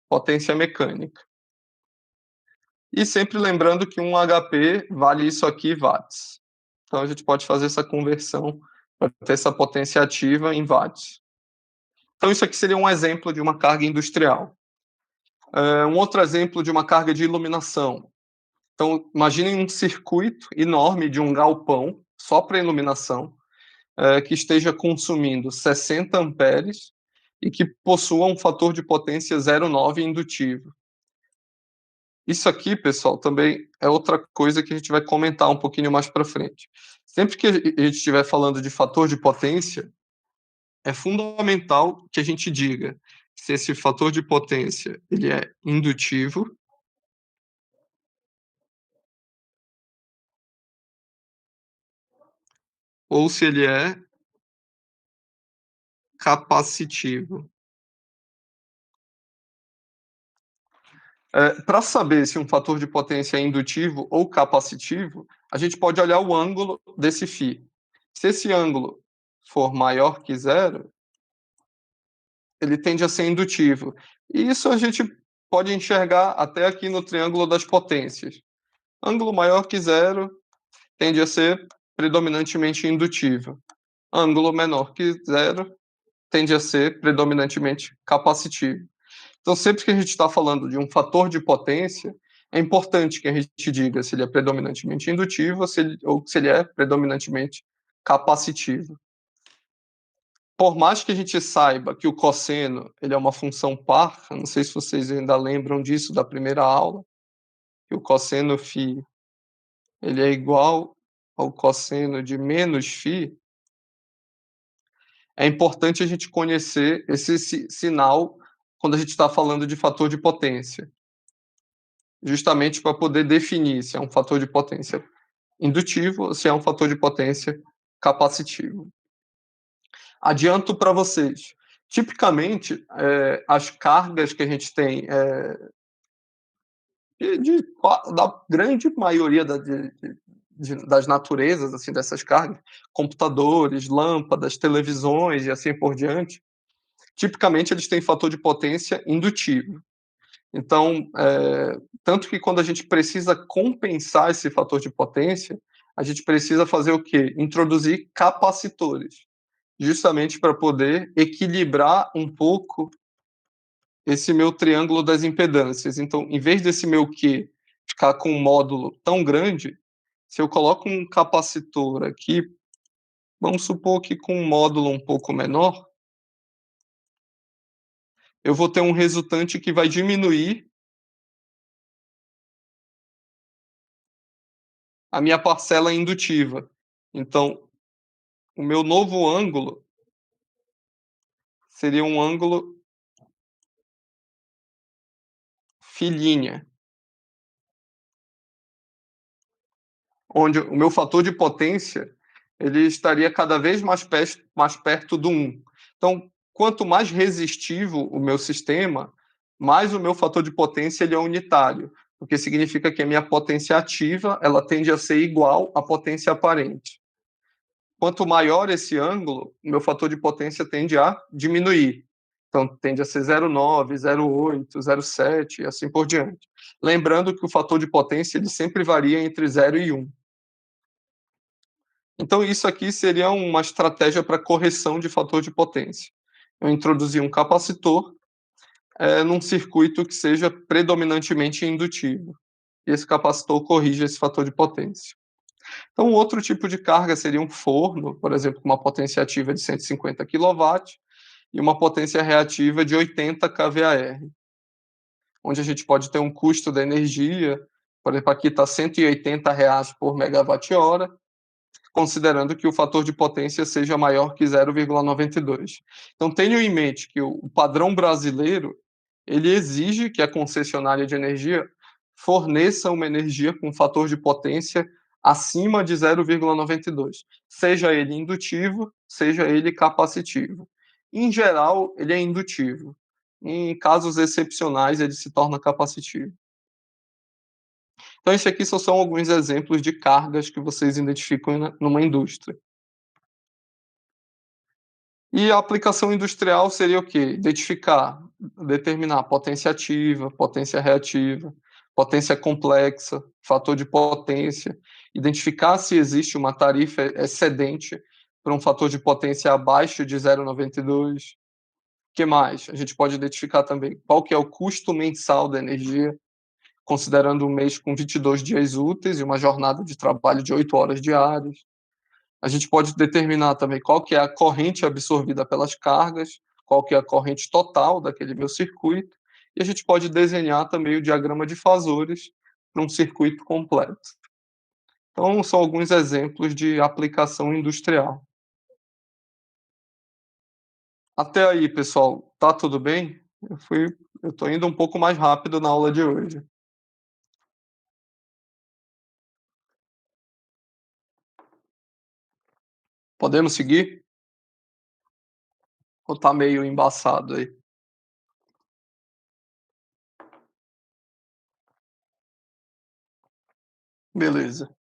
[SPEAKER 1] potência mecânica. E sempre lembrando que 1 HP vale isso aqui watts. Então, a gente pode fazer essa conversão para ter essa potência ativa em watts. Então, isso aqui seria um exemplo de uma carga industrial. Um outro exemplo de uma carga de iluminação. Então, imaginem um circuito enorme de um galpão, só para iluminação, que esteja consumindo 60 amperes e que possua um fator de potência 0,9 indutivo. Isso aqui, pessoal, também é outra coisa que a gente vai comentar um pouquinho mais para frente. Sempre que a gente estiver falando de fator de potência, é fundamental que a gente diga se esse fator de potência ele é indutivo ou se ele é capacitivo. Para saber se um fator de potência é indutivo ou capacitivo, a gente pode olhar o ângulo desse φ. Se esse ângulo for maior que zero, ele tende a ser indutivo. E isso a gente pode enxergar até aqui no triângulo das potências. Ângulo maior que zero tende a ser predominantemente indutivo. Ângulo menor que zero tende a ser predominantemente capacitivo. Então, sempre que a gente está falando de um fator de potência, é importante que a gente diga se ele é predominantemente indutivo ou se ele é predominantemente capacitivo. Por mais que a gente saiba que o cosseno ele é uma função par, não sei se vocês ainda lembram disso da primeira aula, que o cosseno φ ele é igual ao cosseno de menos φ, é importante a gente conhecer esse sinal quando a gente está falando de fator de potência, justamente para poder definir se é um fator de potência indutivo ou se é um fator de potência capacitivo. Adianto para vocês, tipicamente, as cargas que a gente tem da grande maioria das naturezas, assim, dessas cargas, computadores, lâmpadas, televisões e assim por diante, tipicamente eles têm fator de potência indutivo. Então, tanto que quando a gente precisa compensar esse fator de potência, a gente precisa fazer o quê? Introduzir capacitores, justamente para poder equilibrar um pouco esse meu triângulo das impedâncias. Então, em vez desse meu Q ficar com um módulo tão grande, se eu coloco um capacitor aqui, vamos supor que com um módulo um pouco menor, eu vou ter um resultante que vai diminuir a minha parcela indutiva. Então, o meu novo ângulo seria um ângulo φ', onde o meu fator de potência ele estaria cada vez mais perto do 1. Então, quanto mais resistivo o meu sistema, mais o meu fator de potência ele é unitário, porque significa que a minha potência ativa ela tende a ser igual à potência aparente. Quanto maior esse ângulo, o meu fator de potência tende a diminuir. Então, tende a ser 0,9, 0,8, 0,7 e assim por diante. Lembrando que o fator de potência ele sempre varia entre 0 e 1. Então isso aqui seria uma estratégia para correção de fator de potência. Eu introduzi um capacitor, num circuito que seja predominantemente indutivo, e esse capacitor corrige esse fator de potência. Então, um outro tipo de carga seria um forno, por exemplo, com uma potência ativa de 150 quilowatts e uma potência reativa de 80 kVAR, onde a gente pode ter um custo da energia, por exemplo, aqui está R$ 180 por megawatt-hora, considerando que o fator de potência seja maior que 0,92. Então tenham em mente que o padrão brasileiro, ele exige que a concessionária de energia forneça uma energia com fator de potência acima de 0,92, seja ele indutivo, seja ele capacitivo. Em geral, ele é indutivo. Em casos excepcionais, ele se torna capacitivo. Então, esse aqui só são alguns exemplos de cargas que vocês identificam numa indústria. E a aplicação industrial seria o quê? Identificar, determinar potência ativa, potência reativa, potência complexa, fator de potência, identificar se existe uma tarifa excedente para um fator de potência abaixo de 0,92. O que mais? A gente pode identificar também qual que é o custo mensal da energia, considerando um mês com 22 dias úteis e uma jornada de trabalho de 8 horas diárias. A gente pode determinar também qual que é a corrente absorvida pelas cargas, qual que é a corrente total daquele meu circuito, e a gente pode desenhar também o diagrama de fasores para um circuito completo. Então, são alguns exemplos de aplicação industrial. Até aí, pessoal, tá tudo bem? Eu estou indo um pouco mais rápido na aula de hoje. Podemos seguir? Ou tá meio embaçado aí? Beleza.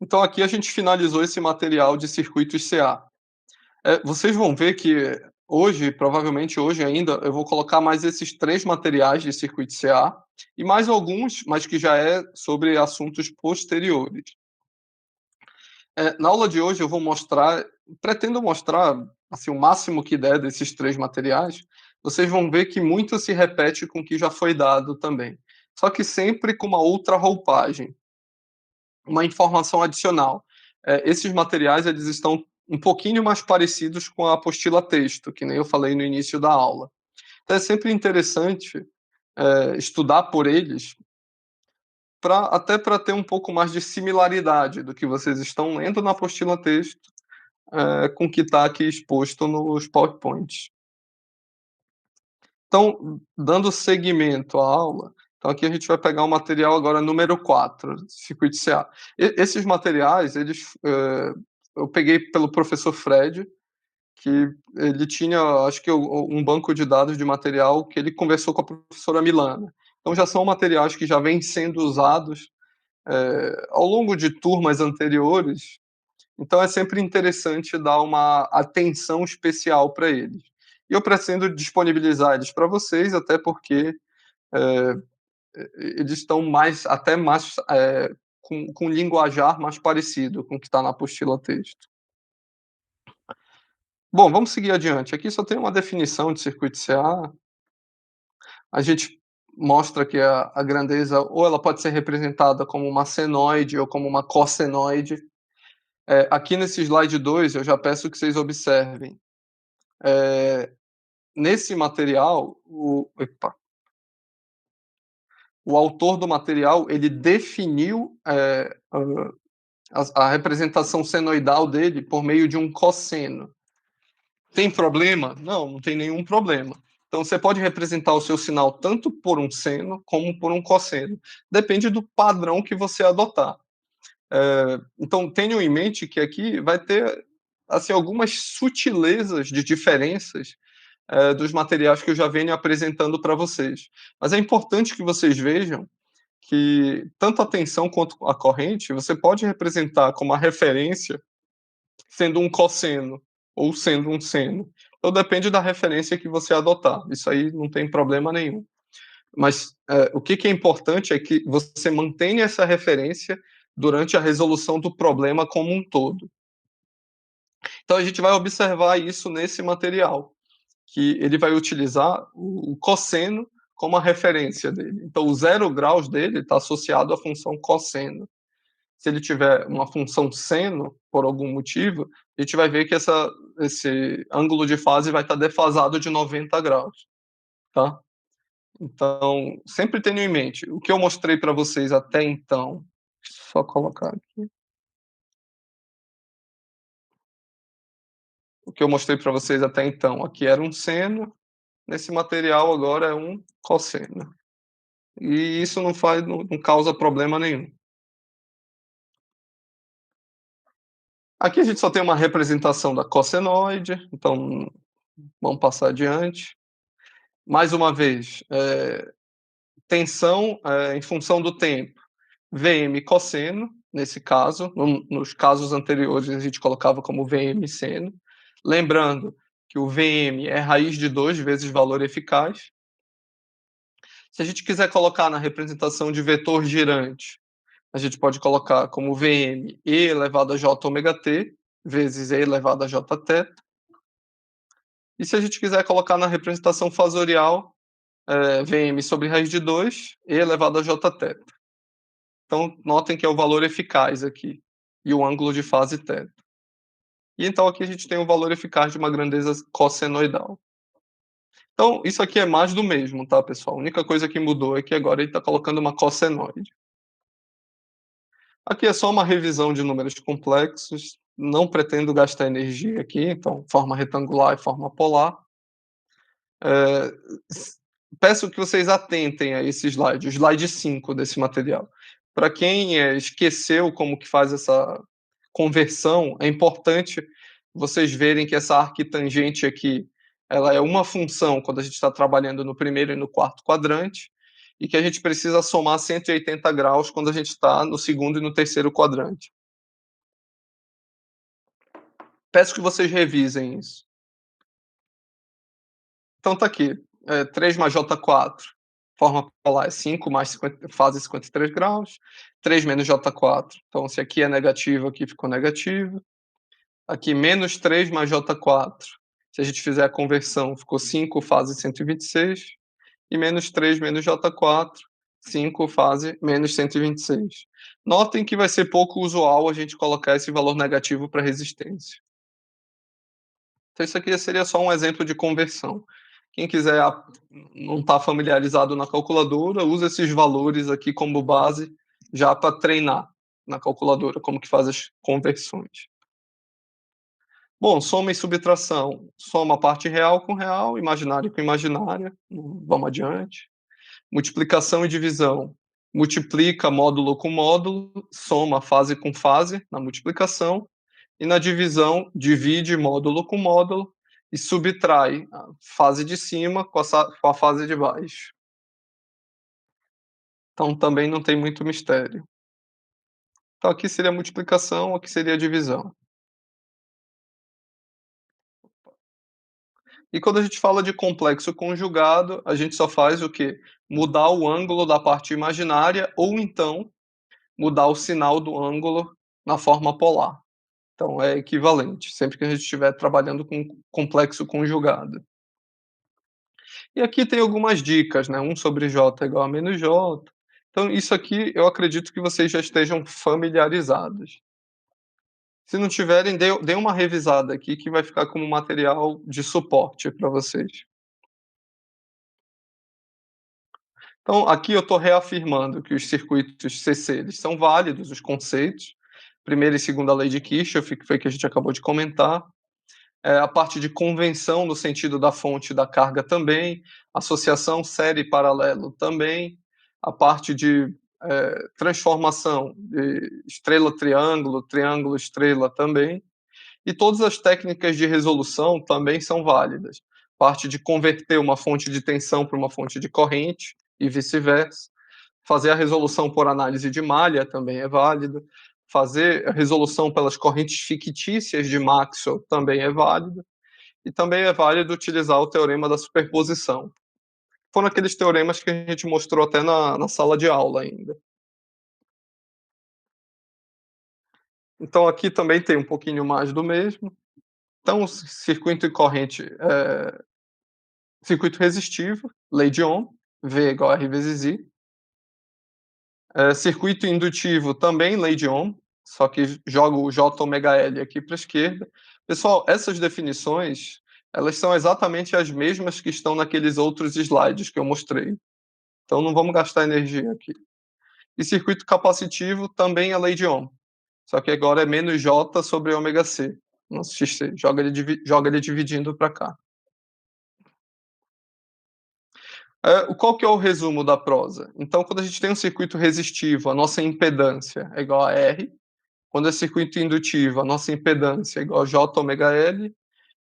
[SPEAKER 1] Então aqui a gente finalizou esse material de circuitos CA. Vocês vão ver que hoje, provavelmente hoje ainda, eu vou colocar mais esses 3 materiais de circuito CA e mais alguns, mas que já é sobre assuntos posteriores. Na aula de hoje eu vou mostrar, pretendo mostrar, assim, o máximo que der desses 3 materiais. Vocês vão ver que muito se repete com o que já foi dado também, só que sempre com uma outra roupagem, uma informação adicional. Esses materiais, eles estão um pouquinho mais parecidos com a apostila texto, que nem eu falei no início da aula. Então é sempre interessante, estudar por eles, até para ter um pouco mais de similaridade do que vocês estão lendo na apostila texto, com o que está aqui exposto nos PowerPoints. Então, dando seguimento à aula, então aqui a gente vai pegar o material agora número 4, circuito CA. Esses materiais, eu peguei pelo professor Fred, que ele tinha, acho que um banco de dados de material que ele conversou com a professora Milana. Então já são materiais que já vêm sendo usados ao longo de turmas anteriores, então é sempre interessante dar uma atenção especial para eles. E eu pretendo disponibilizar eles para vocês, até porque é, eles estão até mais com linguajar mais parecido com o que está na apostila texto. Bom, vamos seguir adiante. Aqui só tem uma definição de circuito CA. A gente mostra que a grandeza, ou ela pode ser representada como uma senoide ou como uma cossenoide. Aqui nesse slide 2, eu já peço que vocês observem. Nesse material, o autor do material, ele definiu a representação senoidal dele por meio de um cosseno. Tem problema? Não, não tem nenhum problema. Então você pode representar o seu sinal tanto por um seno como por um cosseno. Depende do padrão que você adotar. Então tenham em mente que aqui vai ter assim algumas sutilezas de diferenças dos materiais que eu já venho apresentando para vocês. Mas é importante que vocês vejam que tanto a tensão quanto a corrente você pode representar como a referência sendo um cosseno ou sendo um seno. Então depende da referência que você adotar. Isso aí não tem problema nenhum. Mas o que, que é importante é que você mantenha essa referência durante a resolução do problema como um todo. Então a gente vai observar isso nesse material, que ele vai utilizar o cosseno como a referência dele. Então o 0 graus dele está associado à função cosseno. Se ele tiver uma função seno, por algum motivo, a gente vai ver que esse ângulo de fase vai estar defasado de 90 graus, tá? Então, sempre tenham em mente, o que eu mostrei para vocês até então, só colocar aqui. O que eu mostrei para vocês até então, aqui era um seno, nesse material agora é um cosseno. E isso não causa problema nenhum. Aqui a gente só tem uma representação da cossenoide, então vamos passar adiante. Mais uma vez, tensão em função do tempo. Vm cosseno, nesse caso, nos casos anteriores a gente colocava como Vm seno. Lembrando que o Vm é raiz de 2 vezes valor eficaz. Se a gente quiser colocar na representação de vetor girante, a gente pode colocar como Vm e elevado a j ômega t vezes e elevado a j θ. E se a gente quiser colocar na representação fasorial, Vm sobre raiz de 2 e elevado a j θ. Então, notem que é o valor eficaz aqui, e o ângulo de fase θ. E então aqui a gente tem o valor eficaz de uma grandeza cossenoidal. Então, isso aqui é mais do mesmo, tá, pessoal? A única coisa que mudou é que agora ele está colocando uma cossenoide. Aqui é só uma revisão de números complexos, não pretendo gastar energia aqui, então forma retangular e forma polar. Peço que vocês atentem a esse slide, o slide 5 desse material. Para quem esqueceu como que faz essa conversão, é importante vocês verem que essa arquitangente aqui, ela é uma função quando a gente está trabalhando no primeiro e no quarto quadrante, e que a gente precisa somar 180 graus quando a gente está no segundo e no terceiro quadrante. Peço que vocês revisem isso. Então tá aqui, 3 mais J4, forma polar é 5 mais 50, fase 53 graus, 3 menos J4, então se aqui é negativo, aqui ficou negativo. Aqui menos 3 mais J4, se a gente fizer a conversão, ficou 5 fase 126, e menos 3 menos J4, 5 fase menos 126. Notem que vai ser pouco usual a gente colocar esse valor negativo para resistência. Então isso aqui seria só um exemplo de conversão. Quem quiser não estar familiarizado na calculadora, usa esses valores aqui como base já para treinar na calculadora, como que faz as conversões. Bom, soma e subtração. Soma a parte real com real, imaginária com imaginária. Vamos adiante. Multiplicação e divisão. Multiplica módulo com módulo, soma fase com fase na multiplicação, e na divisão, divide módulo com módulo e subtrai a fase de cima com a fase de baixo. Então também não tem muito mistério. Então aqui seria a multiplicação, aqui seria a divisão. E quando a gente fala de complexo conjugado, a gente só faz o quê? Mudar o ângulo da parte imaginária ou então mudar o sinal do ângulo na forma polar. Então é equivalente, sempre que a gente estiver trabalhando com complexo conjugado. E aqui tem algumas dicas, né? 1 sobre j é igual a menos j. Então isso aqui eu acredito que vocês já estejam familiarizados. Se não tiverem, dê uma revisada aqui que vai ficar como material de suporte para vocês. Então, aqui eu estou reafirmando que os circuitos CC eles são válidos, os conceitos. Primeira e segunda lei de Kirchhoff, que foi que a gente acabou de comentar. A parte de convenção no sentido da fonte e da carga também. Associação série e paralelo também. A parte de transformação de estrela-triângulo, triângulo-estrela também. E todas as técnicas de resolução também são válidas. Parte de converter uma fonte de tensão para uma fonte de corrente e vice-versa. Fazer a resolução por análise de malha também é válido. Fazer a resolução pelas correntes fictícias de Maxwell também é válido. E também é válido utilizar o teorema da superposição. foram aqueles teoremas que a gente mostrou até na sala de aula ainda. Então aqui também tem um pouquinho mais do mesmo. Então o circuito e corrente, circuito resistivo, lei de Ohm, V igual a R vezes I. Circuito indutivo também lei de Ohm, só que jogo o J⍵L aqui para a esquerda. Pessoal, essas definições, elas são exatamente as mesmas que estão naqueles outros slides que eu mostrei. Então não vamos gastar energia aqui. E circuito capacitivo também é lei de Ohm, só que agora é menos J sobre ômega C, nosso XC, joga ele dividindo para cá. Qual que é o resumo da prosa? Então, quando a gente tem um circuito resistivo, a nossa impedância é igual a R. Quando é circuito indutivo, a nossa impedância é igual a J⍵L.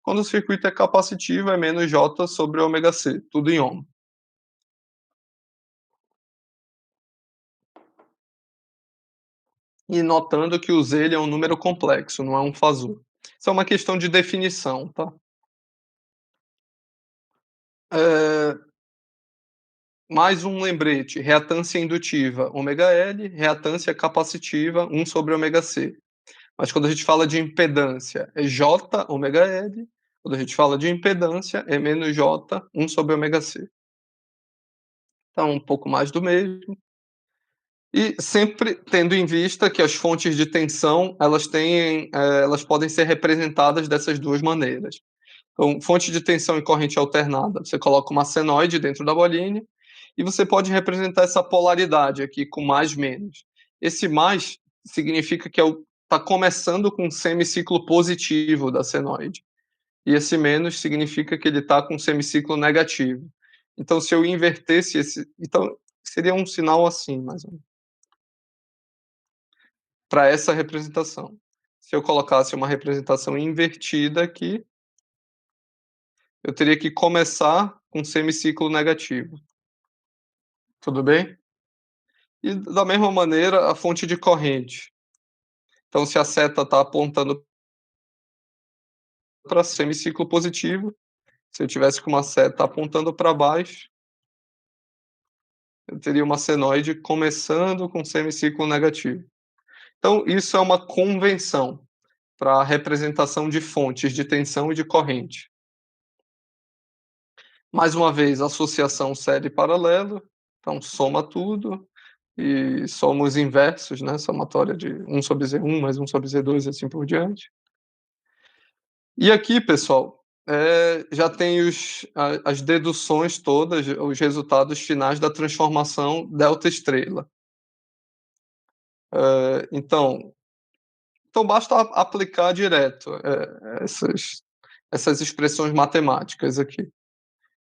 [SPEAKER 1] Quando o circuito é capacitivo, é menos J sobre ômega C, tudo em ohm. E notando que o Z ele é um número complexo, não é um fazor. Isso é uma questão de definição, tá? É, mais um lembrete, reatância indutiva, ômega L, reatância capacitiva, 1 sobre ômega C. Mas quando a gente fala de impedância, é J ômega L, quando a gente fala de impedância, é menos J, 1 sobre ômega C. Então, um pouco mais do mesmo. E sempre tendo em vista que as fontes de tensão, elas podem ser representadas dessas duas maneiras. Então, fonte de tensão em corrente alternada, você coloca uma senoide dentro da bolinha e você pode representar essa polaridade aqui com mais menos. Esse mais significa que está começando com um semiciclo positivo da senoide. E esse menos significa que ele está com um semiciclo negativo. Então, se eu invertesse esse. Então, seria um sinal assim, mais ou menos, para essa representação. Se eu colocasse uma representação invertida aqui, eu teria que começar com semiciclo negativo. Tudo bem? E da mesma maneira, a fonte de corrente. Então, se a seta está apontando para semiciclo positivo, se eu tivesse com uma seta apontando para baixo, eu teria uma senoide começando com semiciclo negativo. Então, isso é uma convenção para a representação de fontes de tensão e de corrente. Mais uma vez, associação série paralelo, então soma tudo, e somos inversos, né? Somatória de 1 sobre Z1 mais 1 sobre Z2 e assim por diante. E aqui, pessoal, já tem as deduções todas, os resultados finais da transformação delta estrela. Então basta aplicar direto essas expressões matemáticas aqui.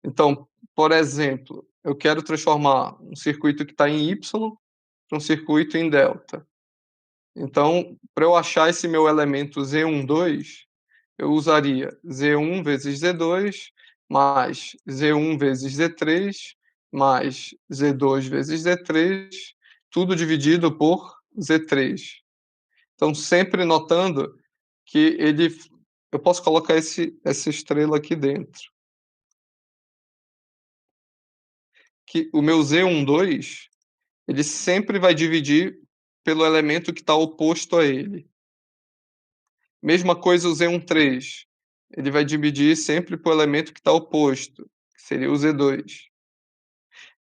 [SPEAKER 1] Então, por exemplo, eu quero transformar um circuito que está em Y para um circuito em delta. Então, para eu achar esse meu elemento Z12, eu usaria Z1 vezes Z2 mais Z1 vezes Z3 mais Z2 vezes Z3, tudo dividido por Z3. Então, sempre notando que eu posso colocar essa estrela aqui dentro. Que o meu Z12, ele sempre vai dividir pelo elemento que está oposto a ele. Mesma coisa o Z13, ele vai dividir sempre pelo elemento que está oposto, que seria o Z2.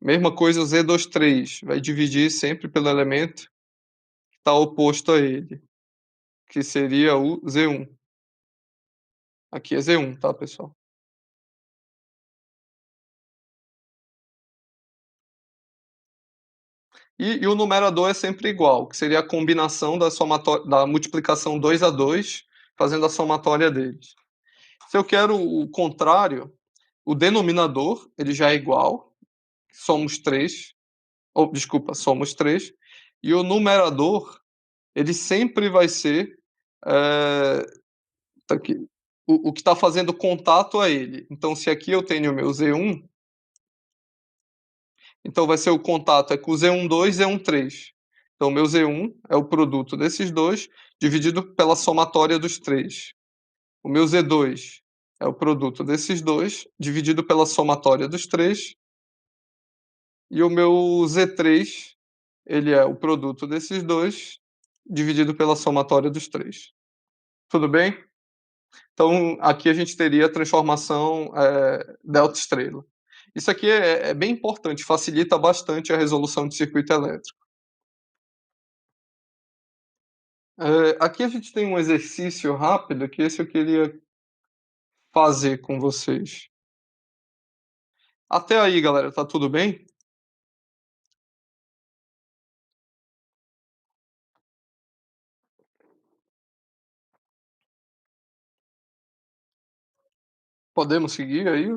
[SPEAKER 1] Mesma coisa o Z23, vai dividir sempre pelo elemento que está oposto a ele, que seria o Z1. Aqui é Z1, tá, pessoal? E o numerador é sempre igual, que seria a combinação da multiplicação 2 a 2, fazendo a somatória deles. Se eu quero o contrário, o denominador ele já é igual, somos 3, somos 3, e o numerador ele sempre vai ser tá aqui, o que está fazendo contato a ele. Então, se aqui eu tenho o meu Z1, então vai ser o contato com o Z12 e Z13. Então, meu Z1 é o produto desses dois, dividido pela somatória dos três. O meu Z2 é o produto desses dois, dividido pela somatória dos três. e o meu Z3, ele é o produto desses 2, dividido pela somatória dos 3. Tudo bem? Então, aqui a gente teria a transformação, delta estrela. Isso aqui é bem importante, facilita bastante a resolução de circuito elétrico. Aqui a gente tem um exercício rápido, que esse eu queria fazer com vocês. Até aí, galera, tá tudo bem? Podemos seguir aí?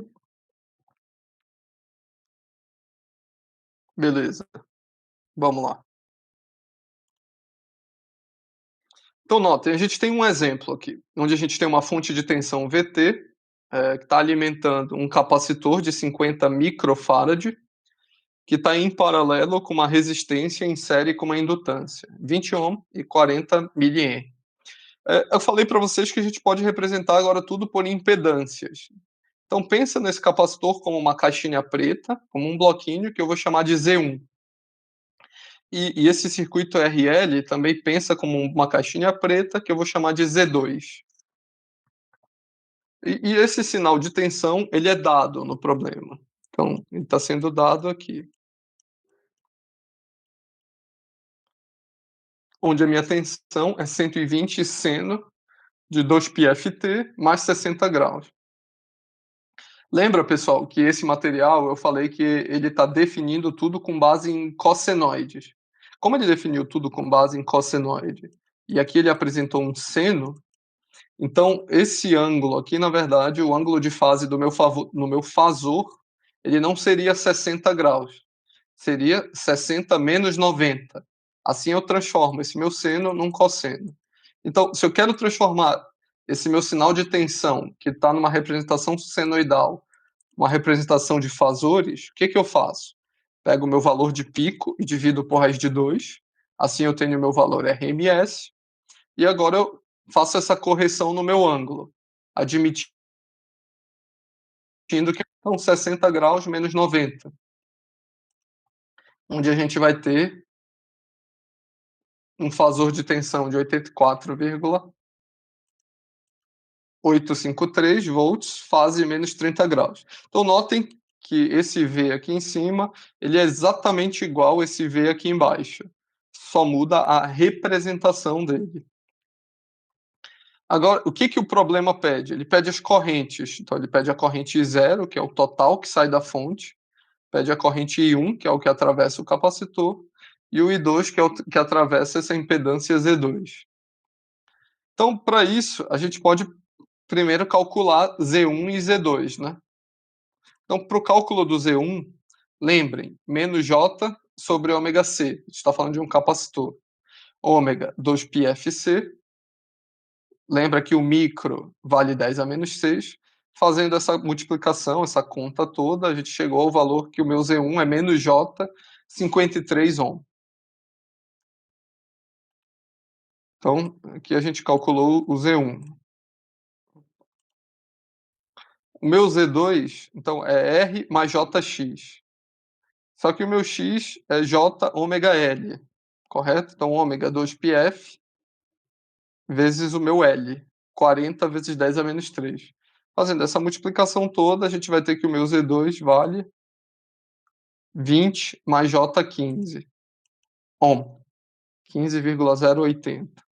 [SPEAKER 1] Beleza, vamos lá. Então, notem, a gente tem um exemplo aqui, onde a gente tem uma fonte de tensão VT, que está alimentando um capacitor de 50 microfarad, que está em paralelo com uma resistência em série com uma indutância, 20 ohm e 40 milliamp. Eu falei para vocês que a gente pode representar agora tudo por impedâncias. Então pensa nesse capacitor como uma caixinha preta, como um bloquinho que eu vou chamar de Z1. E esse circuito RL também pensa como uma caixinha preta que eu vou chamar de Z2. E esse sinal de tensão, ele é dado no problema. Então, ele está sendo dado aqui. Onde a minha tensão é 120 seno de 2πft mais 60 graus. Lembra, pessoal, que esse material eu falei que ele está definindo tudo com base em cossenoides. Como ele definiu tudo com base em cossenoide, e aqui ele apresentou um seno, então esse ângulo aqui, na verdade, o ângulo de fase do no meu fasor, ele não seria 60 graus, seria 60 menos 90. Assim eu transformo esse meu seno num cosseno. Então, se eu quero transformar esse meu sinal de tensão, que está numa representação senoidal, uma representação de fasores, o que que eu faço? Pego o meu valor de pico e divido por raiz de 2, assim eu tenho o meu valor RMS, e agora eu faço essa correção no meu ângulo, admitindo que são 60 graus menos 90, onde a gente vai ter um fasor de tensão de 84,853 volts, fase menos 30 graus. Então notem que esse V aqui em cima, ele é exatamente igual a esse V aqui embaixo, só muda a representação dele. Agora, o que que o problema pede? Ele pede as correntes, então ele pede a corrente 0, que é o total que sai da fonte, pede a corrente I1, que é o que atravessa o capacitor, e o I2, que é o que atravessa essa impedância Z2. Então, para isso, a gente pode primeiro calcular Z1 e Z2, né? Então, para o cálculo do Z1, lembrem, menos J sobre ômega C. A gente está falando de um capacitor. Ômega 2πfC. Lembra que o micro vale 10 a menos 6. Fazendo essa multiplicação, essa conta toda, a gente chegou ao valor que o meu Z1 é menos J, 53 ohm. Então, aqui a gente calculou o Z1. O meu Z2, então, é R mais JX. Só que o meu X é J ômega L, correto? Então, ômega 2πf vezes o meu L, 40 vezes 10 a menos 3. Fazendo essa multiplicação toda, a gente vai ter que o meu Z2 vale 20 mais J15 ohm, 15,080.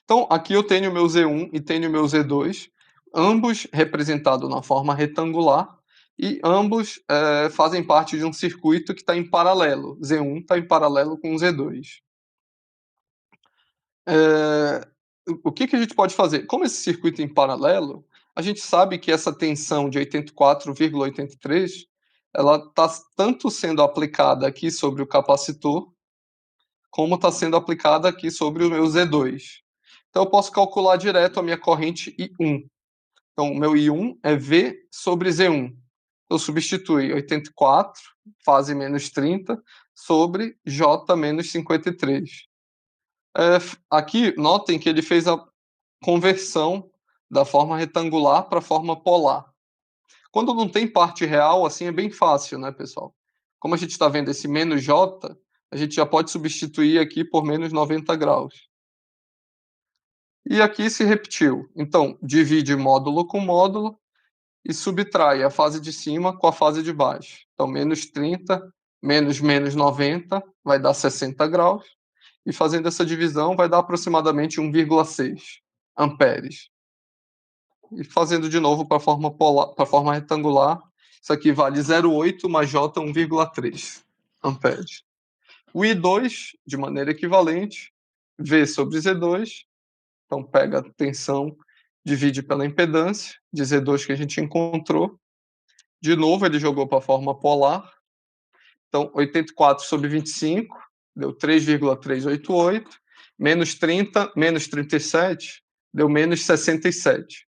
[SPEAKER 1] Então, aqui eu tenho o meu Z1 e tenho o meu Z2, ambos representados na forma retangular, e ambos fazem parte de um circuito que está em paralelo. Z1 está em paralelo com o Z2. O que, que a gente pode fazer? Como esse circuito é em paralelo, a gente sabe que essa tensão de 84,83 ela está tanto sendo aplicada aqui sobre o capacitor, como está sendo aplicada aqui sobre o meu Z2. Então eu posso calcular direto a minha corrente I1. Então o meu I1 é V sobre Z1. Eu substituo 84, fase menos 30, sobre J menos 53. Aqui, notem que ele fez a conversão da forma retangular para a forma polar. Quando não tem parte real, assim é bem fácil, né, pessoal? Como a gente está vendo esse menos J, a gente já pode substituir aqui por menos 90 graus. E aqui se repetiu. Então, divide módulo com módulo e subtrai a fase de cima com a fase de baixo. Então, menos 30 menos menos 90 vai dar 60 graus. E fazendo essa divisão vai dar aproximadamente 1,6 amperes. E fazendo de novo para a forma polar, para a forma retangular, isso aqui vale 0,8 mais J 1,3 amperes. O I2, de maneira equivalente, V sobre Z2, então pega a tensão, divide pela impedância de Z2 que a gente encontrou. De novo, ele jogou para a forma polar. Então, 84 sobre 25 deu 3,388. Menos 30, menos 37, deu menos 67.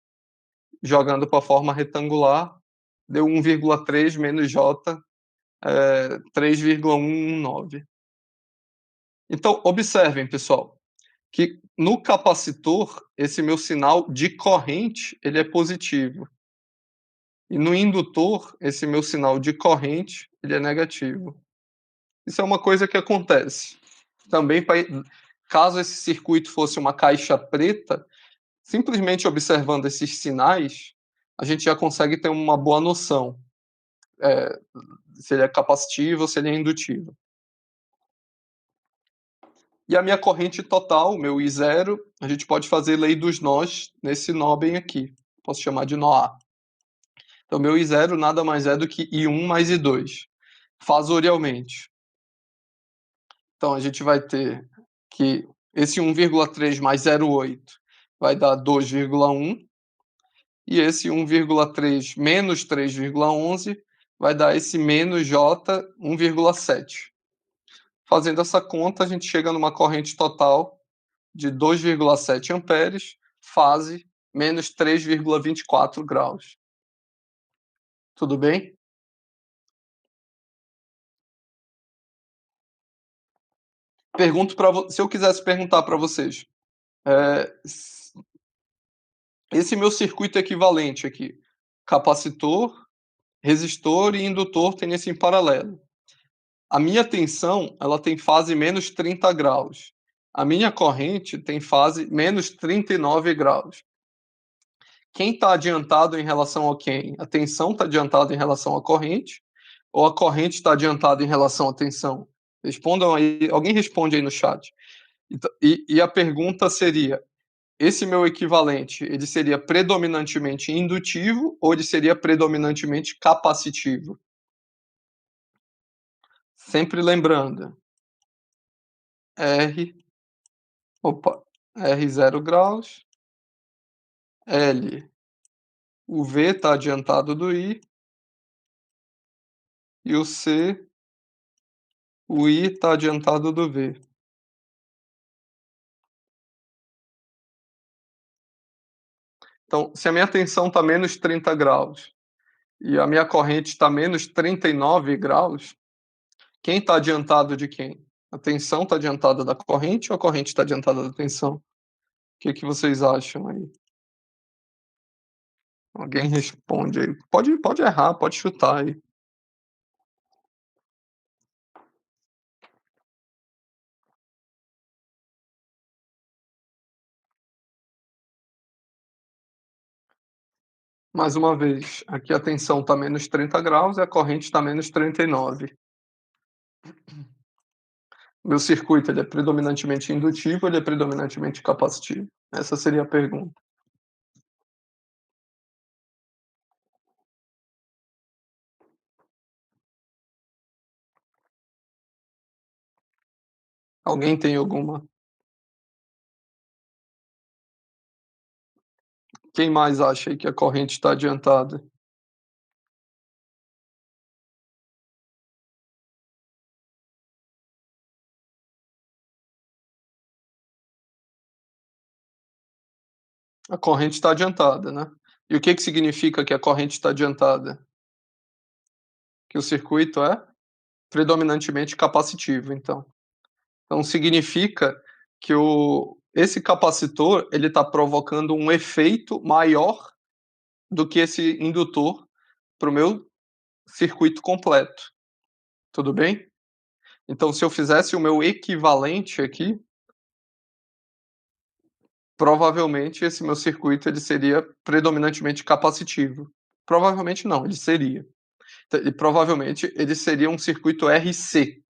[SPEAKER 1] Jogando para a forma retangular, deu 1,3 menos J, 3,119. Então, observem, pessoal, que no capacitor, esse meu sinal de corrente, ele é positivo. E no indutor, esse meu sinal de corrente, ele é negativo. Isso é uma coisa que acontece. Também, caso esse circuito fosse uma caixa preta, simplesmente observando esses sinais, a gente já consegue ter uma boa noção se ele é capacitivo ou se ele é indutivo. E a minha corrente total, meu I0, a gente pode fazer lei dos nós nesse nó bem aqui. Posso chamar de nó A. Então, meu I0 nada mais é do que I1 mais I2, fasorialmente. Então, a gente vai ter que esse 1,3 mais 0,8 vai dar 2,1, e esse 1,3 menos 3,11 vai dar esse menos J 1,7. Fazendo essa conta, a gente chega numa corrente total de 2,7 amperes, fase menos 3,24 graus. Tudo bem? Pergunto para se eu quisesse perguntar para vocês, esse meu circuito equivalente aqui, capacitor, resistor e indutor tem esse em paralelo. A minha tensão, ela tem fase menos 30 graus. A minha corrente tem fase menos 39 graus. Quem está adiantado em relação a quem? A tensão está adiantada em relação à corrente ou a corrente está adiantada em relação à tensão? Respondam aí, alguém responde aí no chat. E a pergunta seria, esse meu equivalente, ele seria predominantemente indutivo ou ele seria predominantemente capacitivo? Sempre lembrando, R, R 0 graus, L, o V está adiantado do I, e o C, o I está adiantado do V. Então, se a minha tensão está menos 30 graus e a minha corrente está menos 39 graus, quem está adiantado de quem? A tensão está adiantada da corrente ou a corrente está adiantada da tensão? O que vocês acham aí? Alguém responde aí. Pode errar, pode chutar aí. Mais uma vez, aqui a tensão está menos 30 graus e a corrente está menos 39. Meu circuito ele é predominantemente indutivo ou ele é predominantemente capacitivo? Essa seria a pergunta. Alguém tem alguma? Quem mais acha aí que a corrente está adiantada? A corrente está adiantada, né? E o que significa que a corrente está adiantada? Que o circuito é predominantemente capacitivo, então. Então significa que esse capacitor ele está provocando um efeito maior do que esse indutor para o meu circuito completo. tudo bem? Então se eu fizesse o meu equivalente aqui, provavelmente esse meu circuito ele seria predominantemente capacitivo. Provavelmente não, ele seria. E provavelmente ele seria um circuito RC,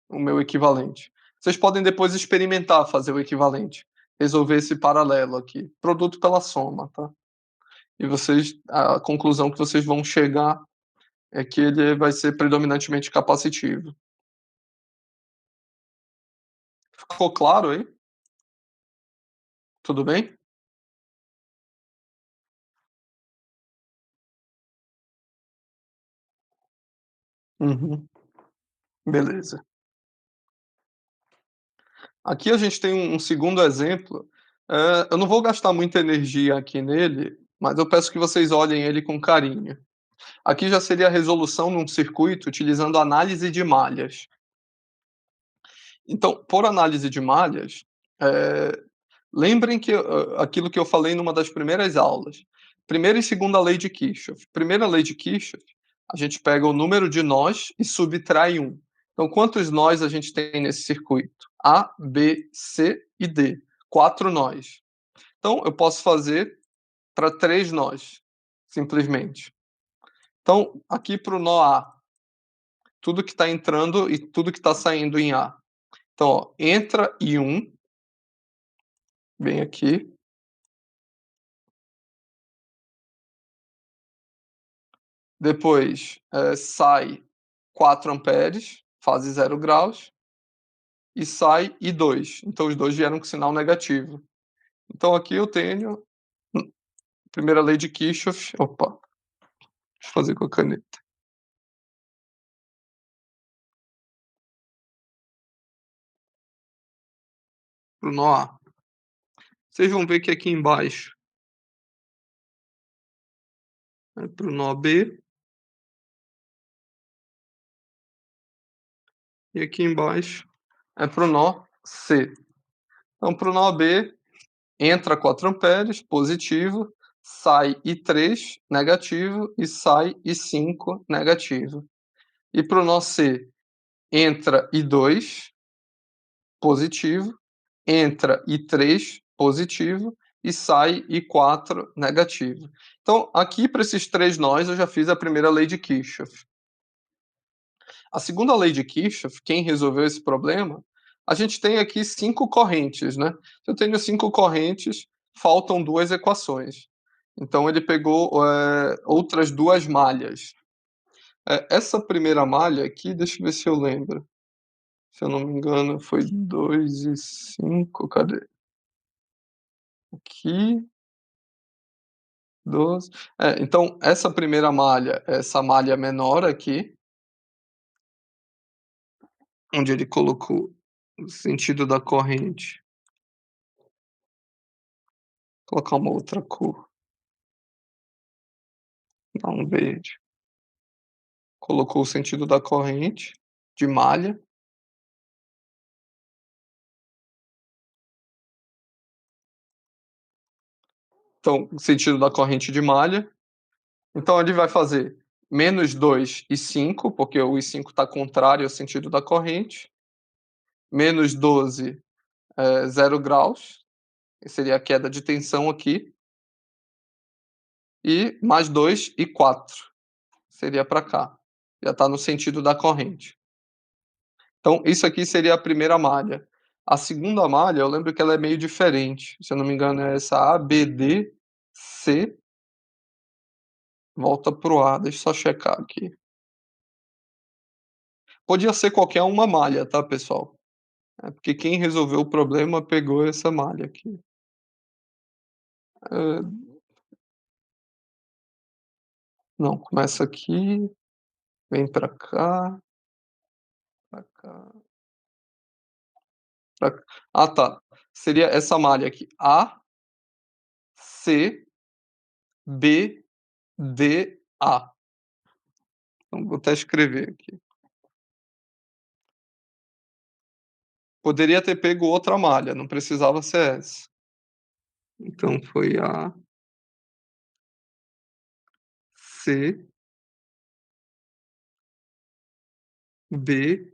[SPEAKER 1] o meu equivalente. Vocês podem depois experimentar fazer o equivalente, resolver esse paralelo aqui, produto pela soma, tá? E vocês a conclusão que vocês vão chegar é que ele vai ser predominantemente capacitivo. Ficou claro aí? Tudo bem? Uhum, beleza. Aqui a gente tem um segundo exemplo, eu não vou gastar muita energia aqui nele, mas eu peço que vocês olhem ele com carinho. Aqui já seria a resolução num circuito utilizando análise de malhas. Então, por análise de malhas, eh, lembrem que, aquilo que eu falei numa das primeiras aulas, primeira e segunda lei de Kirchhoff. Primeira lei de Kirchhoff, a gente pega o número de nós e subtrai um. Então, quantos nós a gente tem nesse circuito? A, B, C e D. 4 nós. Então, eu posso fazer para 3 nós, simplesmente. Então, aqui para o nó A, tudo que está entrando e tudo que está saindo em A. Então, ó, entra I1, vem aqui, depois sai 4 amperes, fase 0 graus, e sai I2. Então, os dois vieram com sinal negativo. Então, aqui eu tenho primeira lei de Kirchhoff. Opa, deixa eu fazer com a caneta. Para o nó A. Vocês vão ver que aqui embaixo é para o nó B, e aqui embaixo é para o nó C. Então, para o nó B, entra 4 amperes, positivo, sai I3, negativo, e sai I5, negativo. E para o nó C, entra I2, positivo, entra I3, positivo, e sai I4, negativo. Então, aqui para esses três nós, eu já fiz a primeira lei de Kirchhoff. A segunda lei de Kirchhoff, quem resolveu esse problema, a gente tem aqui 5 correntes, né? Se eu tenho 5 correntes, faltam 2 equações. Então ele pegou outras 2 malhas. Essa primeira malha aqui, deixa eu ver se eu lembro. Se eu não me engano, foi 2 e 5. Cadê? Aqui, 12. Então, essa primeira malha, essa malha menor aqui, onde ele colocou o sentido da corrente. Colocar uma outra cor, dar um verde. Colocou o sentido da corrente, de malha. Então, o sentido da corrente de malha. Então ele vai fazer -2 e 5, porque o I5 está contrário ao sentido da corrente. -12, 0 graus, que seria a queda de tensão aqui. E mais 2 e 4, seria para cá. Já está no sentido da corrente. Então, isso aqui seria a primeira malha. A segunda malha, eu lembro que ela é meio diferente. Se eu não me engano, é essa A, B, D, C, volta pro A. Deixa eu só checar aqui. Podia ser qualquer uma malha, tá, pessoal? É porque quem resolveu o problema pegou essa malha aqui. Hã, não, começa aqui, vem pra cá, pra cá, pra cá. Ah, tá. Seria essa malha aqui: A, C, B, D, A. Então vou até escrever aqui. Poderia ter pego outra malha, não precisava ser essa. Então foi A, C, BDA.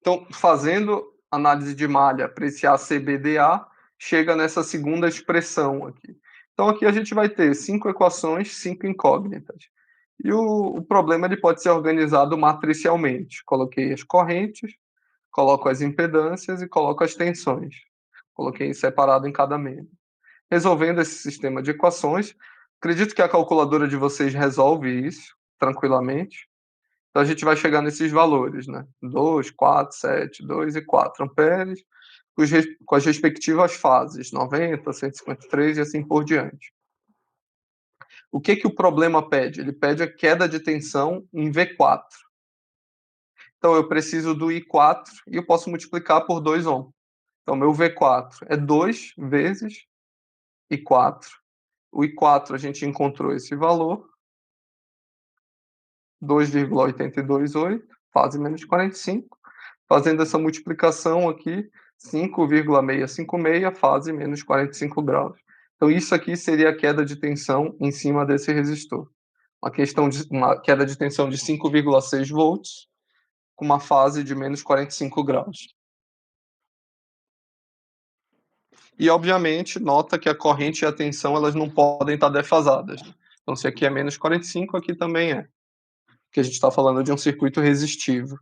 [SPEAKER 1] Então, fazendo análise de malha para esse ACBDA, chega nessa segunda expressão aqui. Então, aqui a gente vai ter 5 equações, 5 incógnitas. E o problema ele pode ser organizado matricialmente. Coloquei as correntes, coloco as impedâncias e coloco as tensões. Coloquei separado em cada membro. Resolvendo esse sistema de equações, acredito que a calculadora de vocês resolve isso tranquilamente. Então a gente vai chegar nesses valores, né? 2, 4, 7, 2 e 4 amperes, com as respectivas fases, 90, 153 e assim por diante. O que o problema pede? Ele pede a queda de tensão em V4. Então eu preciso do I4 e eu posso multiplicar por 2 ohm. Então meu V4 é 2 vezes I4. O I4 a gente encontrou esse valor, 2,828, fase menos 45. Fazendo essa multiplicação aqui, 5,656, fase menos 45 graus. Então, isso aqui seria a queda de tensão em cima desse resistor. Uma queda de tensão de 5,6 volts, com uma fase de menos 45 graus. E, obviamente, nota que a corrente e a tensão elas não podem estar defasadas. Então, se aqui é menos 45, aqui também é. Porque a gente está falando de um circuito resistivo.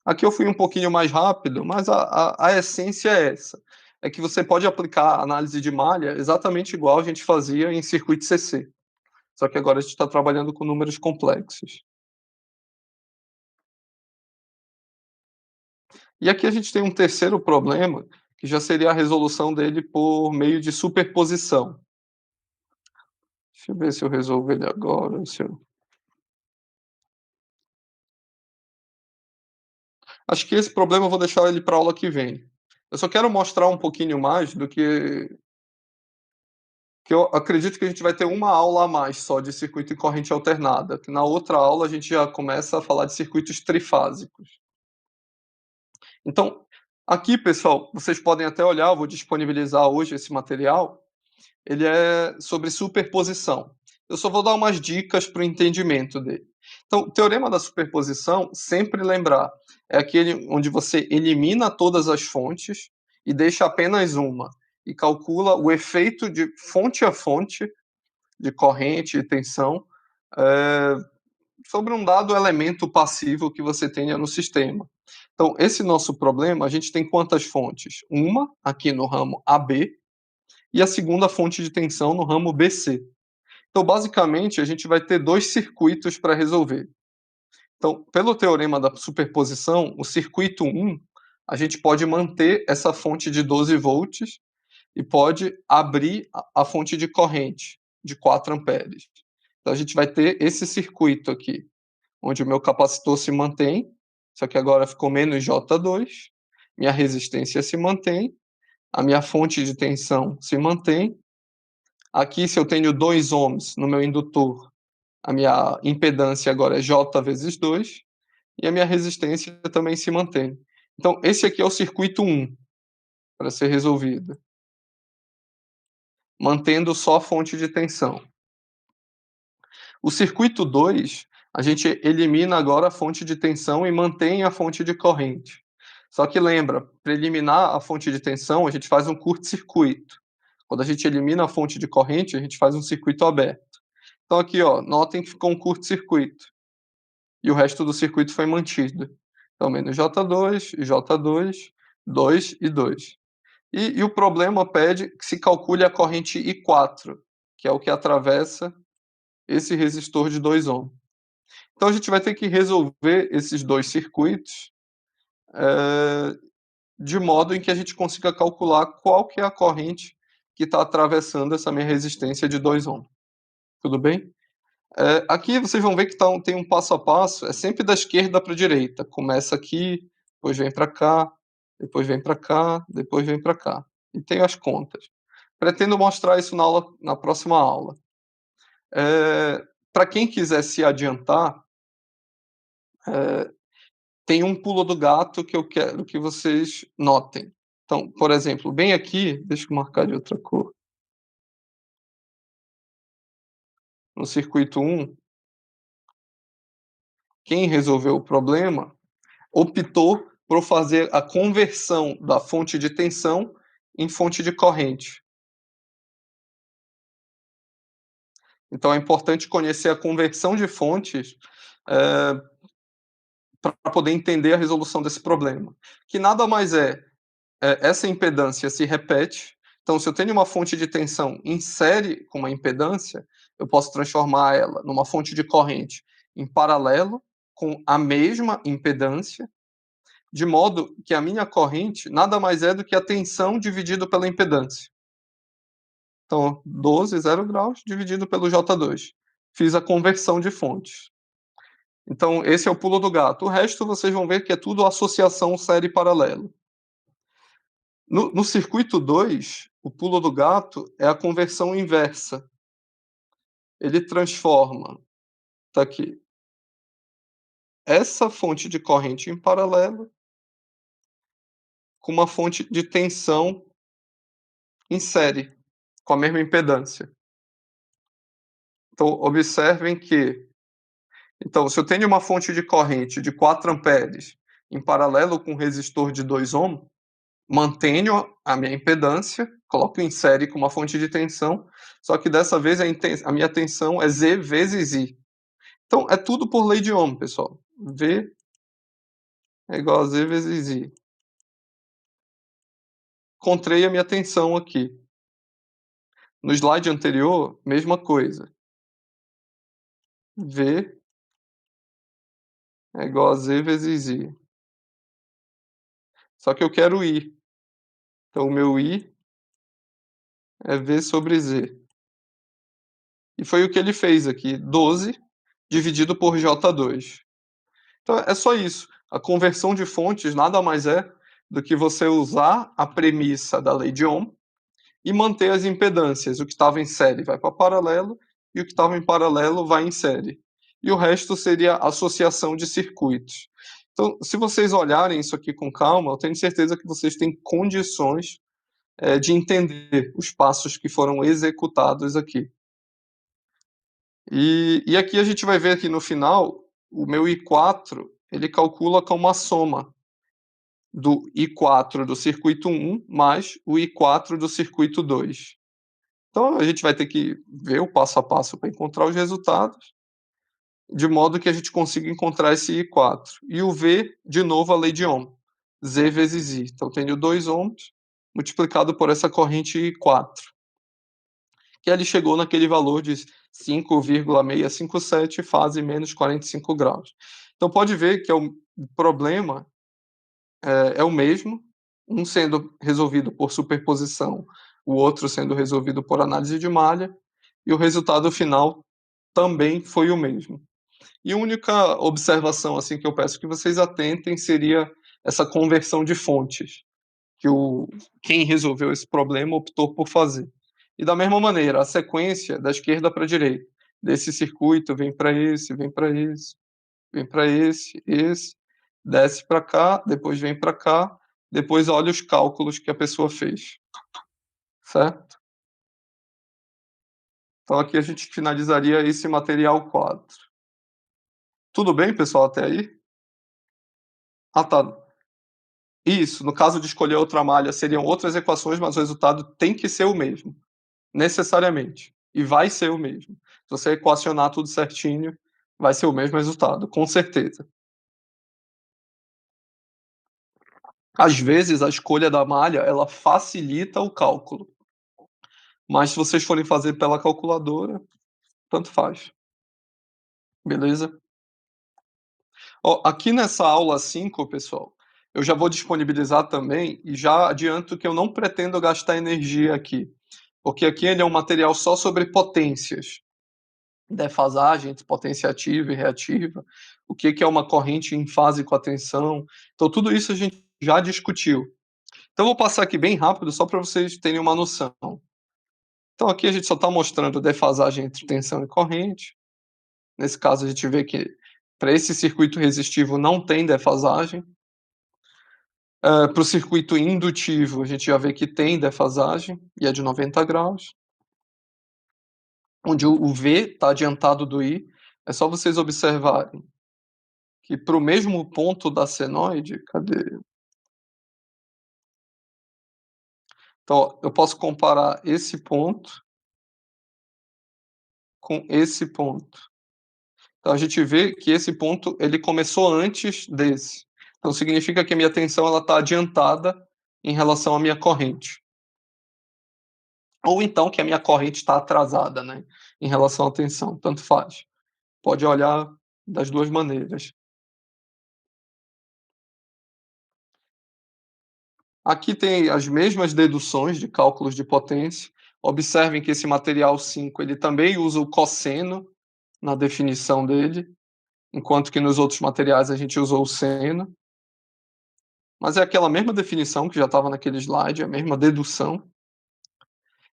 [SPEAKER 1] Aqui eu fui um pouquinho mais rápido, mas a essência é essa. É que você pode aplicar a análise de malha exatamente igual a gente fazia em circuito CC. Só que agora a gente está trabalhando com números complexos. E aqui a gente tem um terceiro problema, que já seria a resolução dele por meio de superposição. Deixa eu ver se eu resolvo ele agora. Acho que esse problema eu vou deixar ele para a aula que vem. Eu só quero mostrar um pouquinho mais do que eu acredito que a gente vai ter uma aula a mais só de circuito e corrente alternada, que na outra aula a gente já começa a falar de circuitos trifásicos. Então, aqui, pessoal, vocês podem até olhar, eu vou disponibilizar hoje esse material, ele é sobre superposição. Eu só vou dar umas dicas para o entendimento dele. Então, o teorema da superposição, sempre lembrar, é aquele onde você elimina todas as fontes e deixa apenas uma, e calcula o efeito de fonte a fonte de corrente e tensão sobre um dado elemento passivo que você tenha no sistema. Então, esse nosso problema, a gente tem quantas fontes? Uma aqui no ramo AB e a segunda fonte de tensão no ramo BC. Então, basicamente, a gente vai ter dois circuitos para resolver. Então, pelo teorema da superposição, o circuito 1, a gente pode manter essa fonte de 12 volts e pode abrir a fonte de corrente de 4 amperes. Então, a gente vai ter esse circuito aqui, onde o meu capacitor se mantém, só que agora ficou menos J2, minha resistência se mantém, a minha fonte de tensão se mantém. Aqui, se eu tenho 2 ohms no meu indutor, a minha impedância agora é J vezes 2, e a minha resistência também se mantém. Então, esse aqui é o circuito 1 para ser resolvido, mantendo só a fonte de tensão. O circuito 2, a gente elimina agora a fonte de tensão e mantém a fonte de corrente. Só que lembra, para eliminar a fonte de tensão, a gente faz um curto-circuito. Quando a gente elimina a fonte de corrente, a gente faz um circuito aberto. Então aqui, ó, notem que ficou um curto-circuito. E o resto do circuito foi mantido. Então, menos J2, J2, 2 e 2. E o problema pede que se calcule a corrente I4, que é o que atravessa esse resistor de 2 ohms. Então a gente vai ter que resolver esses dois circuitos de modo em que a gente consiga calcular qual que é a corrente que está atravessando essa minha resistência de 2 ohms. Tudo bem? Aqui vocês vão ver que tem um passo a passo, é sempre da esquerda para a direita. Começa aqui, depois vem para cá, depois vem para cá, depois vem para cá. E tem as contas. Pretendo mostrar isso na próxima aula. Para quem quiser se adiantar, tem um pulo do gato que eu quero que vocês notem. Então, por exemplo, bem aqui, deixa eu marcar de outra cor. no circuito 1, quem resolveu o problema optou por fazer a conversão da fonte de tensão em fonte de corrente. Então é importante conhecer a conversão de fontes para poder entender a resolução desse problema, que nada mais essa impedância se repete. Então, se eu tenho uma fonte de tensão em série com uma impedância, eu posso transformar ela numa fonte de corrente em paralelo com a mesma impedância, de modo que a minha corrente nada mais é do que a tensão dividido pela impedância. Então, 12, 0 graus, dividido pelo J2. Fiz a conversão de fontes. Então, esse é o pulo do gato. O resto, vocês vão ver que é tudo associação série paralelo. No circuito 2, o pulo do gato é a conversão inversa. Ele transforma, tá aqui, essa fonte de corrente em paralelo com uma fonte de tensão em série, com a mesma impedância. Então, observem que, então, se eu tenho uma fonte de corrente de 4 amperes em paralelo com um resistor de 2 ohms, mantenho a minha impedância, coloco em série com uma fonte de tensão, só que dessa vez a minha tensão é Z vezes I. Então, é tudo por lei de Ohm, pessoal. V é igual a Z vezes I. Encontrei a minha tensão aqui. No slide anterior, mesma coisa. V é igual a Z vezes I. Só que eu quero I. Então, o meu I é V sobre Z. E foi o que ele fez aqui, 12 dividido por J2. Então, é só isso. A conversão de fontes nada mais é do que você usar a premissa da lei de Ohm e manter as impedâncias. O que estava em série vai para paralelo e o que estava em paralelo vai em série. E o resto seria associação de circuitos. Então, se vocês olharem isso aqui com calma, eu tenho certeza que vocês têm condições de entender os passos que foram executados aqui. E aqui a gente vai ver aqui no final, o meu I4, ele calcula com uma soma do I4 do circuito 1 mais o I4 do circuito 2. Então a gente vai ter que ver o passo a passo para encontrar os resultados, de modo que a gente consiga encontrar esse I4. E o V, de novo, a lei de Ohm, Z vezes I. Então tenho 2 ohms multiplicado por essa corrente I4, que ele chegou naquele valor de 5,657 fase menos 45 graus. Então pode ver que o problema é o mesmo, um sendo resolvido por superposição, o outro sendo resolvido por análise de malha, e o resultado final também foi o mesmo. E a única observação assim que eu peço que vocês atentem seria essa conversão de fontes, que quem resolveu esse problema optou por fazer. E da mesma maneira, a sequência da esquerda para a direita, desse circuito vem para esse, vem para esse, vem para esse, desce para cá, depois vem para cá, depois olha os cálculos que a pessoa fez, certo? Então aqui a gente finalizaria esse material 4. Tudo bem, pessoal, até aí? Ah, tá. Isso, no caso de escolher outra malha, seriam outras equações, mas o resultado tem que ser o mesmo, necessariamente. E vai ser o mesmo. Se você equacionar tudo certinho, vai ser o mesmo resultado, com certeza. Às vezes, a escolha da malha, ela facilita o cálculo. Mas se vocês forem fazer pela calculadora, tanto faz. Beleza? Ó, aqui nessa aula 5, pessoal, eu já vou disponibilizar também e já adianto que eu não pretendo gastar energia aqui, porque aqui ele é um material só sobre potências, defasagem entre potência ativa e reativa, o que é uma corrente em fase com a tensão. Então, tudo isso a gente já discutiu. Então, eu vou passar aqui bem rápido, só para vocês terem uma noção. Então, aqui a gente só está mostrando defasagem entre tensão e corrente. Nesse caso, a gente vê que para esse circuito resistivo não tem defasagem. Para o circuito indutivo, a gente já vê que tem defasagem, e é de 90 graus. onde o V está adiantado do I, é só vocês observarem que para o mesmo ponto da senoide, cadê? Então, ó, eu posso comparar esse ponto com esse ponto. Então a gente vê que esse ponto ele começou antes desse. Então significa que a minha tensão ela está adiantada em relação à minha corrente. Ou então que a minha corrente está atrasada, né, em relação à tensão, tanto faz. Pode olhar das duas maneiras. Aqui tem as mesmas deduções de cálculos de potência. Observem que esse material 5 ele também usa o cosseno na definição dele, enquanto que nos outros materiais a gente usou o seno. Mas é aquela mesma definição que já estava naquele slide, a mesma dedução.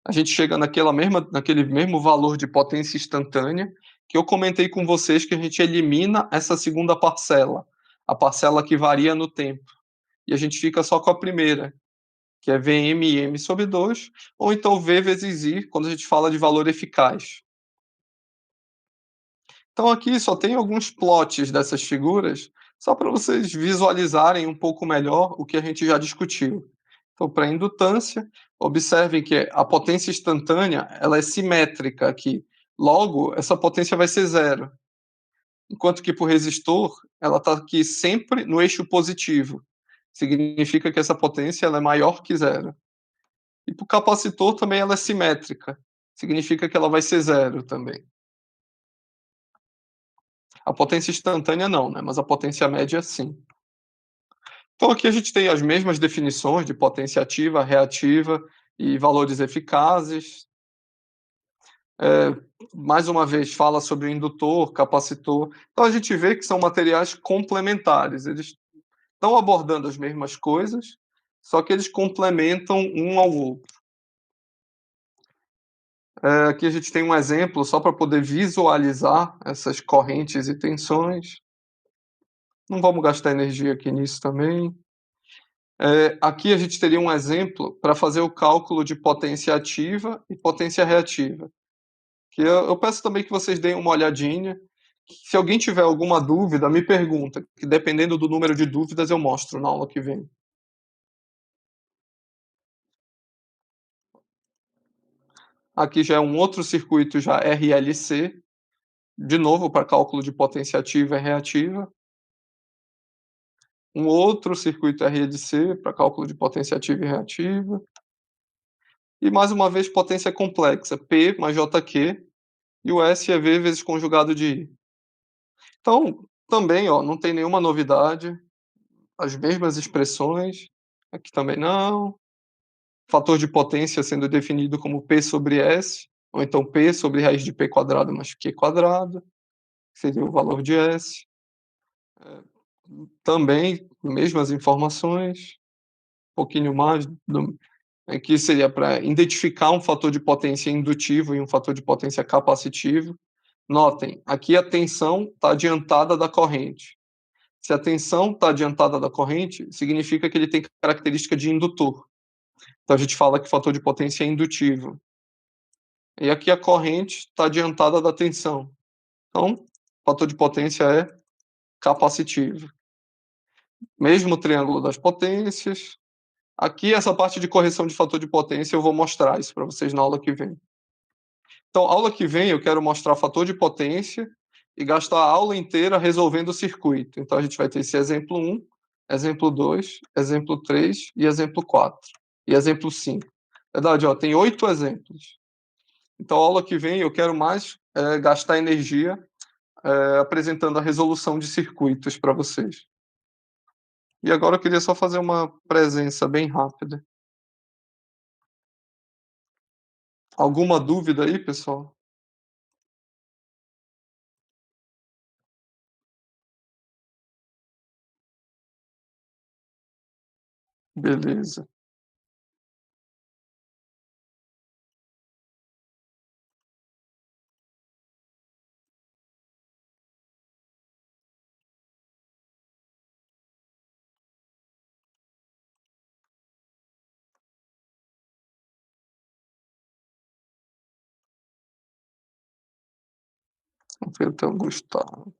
[SPEAKER 1] A gente chega naquele mesmo valor de potência instantânea, que eu comentei com vocês que a gente elimina essa segunda parcela, a parcela que varia no tempo. E a gente fica só com a primeira, que é Vm/m sobre 2, ou então V vezes I, quando a gente fala de valor eficaz. Então aqui só tem alguns plots dessas figuras, só para vocês visualizarem um pouco melhor o que a gente já discutiu. Então, para a indutância, observem que a potência instantânea ela é simétrica aqui. Logo, essa potência vai ser zero. Enquanto que para o resistor, ela está aqui sempre no eixo positivo. Significa que essa potência ela é maior que zero. E para o capacitor também ela é simétrica. Significa que ela vai ser zero também. A potência instantânea não, né? Mas a potência média sim. Então aqui a gente tem as mesmas definições de potência ativa, reativa e valores eficazes. Mais uma vez fala sobre o indutor, capacitor. Então a gente vê que são materiais complementares. Eles estão abordando as mesmas coisas, só que eles complementam um ao outro. Aqui a gente tem um exemplo só para poder visualizar essas correntes e tensões. Não vamos gastar energia aqui nisso também. Aqui a gente teria um exemplo para fazer o cálculo de potência ativa e potência reativa. Que eu peço também que vocês deem uma olhadinha. Se alguém tiver alguma dúvida, me pergunta, que dependendo do número de dúvidas eu mostro na aula que vem. Aqui já é um outro circuito já RLC, de novo para cálculo de potência ativa e reativa. Um outro circuito RLC para cálculo de potência ativa e reativa. E mais uma vez potência complexa, P mais JQ, e o S é V vezes conjugado de I. Então, também, ó, não tem nenhuma novidade, as mesmas expressões, aqui também não. Fator de potência sendo definido como P sobre S, ou então P sobre raiz de P quadrado mais Q quadrado, que seria o valor de S. Também, mesmas informações, um pouquinho mais, aqui seria para identificar um fator de potência indutivo e um fator de potência capacitivo. Notem, aqui a tensão está adiantada da corrente. Se a tensão está adiantada da corrente, significa que ele tem característica de indutor. Então a gente fala que o fator de potência é indutivo. E aqui a corrente está adiantada da tensão. Então, o fator de potência é capacitivo. Mesmo triângulo das potências. Aqui, essa parte de correção de fator de potência, eu vou mostrar isso para vocês na aula que vem. Então, aula que vem, eu quero mostrar fator de potência e gastar a aula inteira resolvendo o circuito. Então, a gente vai ter esse exemplo 1, exemplo 2, exemplo 3 e exemplo 4. E exemplo 5. Verdade, ó, tem 8 exemplos. Então, a aula que vem, eu quero mais gastar energia apresentando a resolução de circuitos para vocês. E agora eu queria só fazer uma presença bem rápida. Alguma dúvida aí, pessoal? Beleza. Então, Gustavo.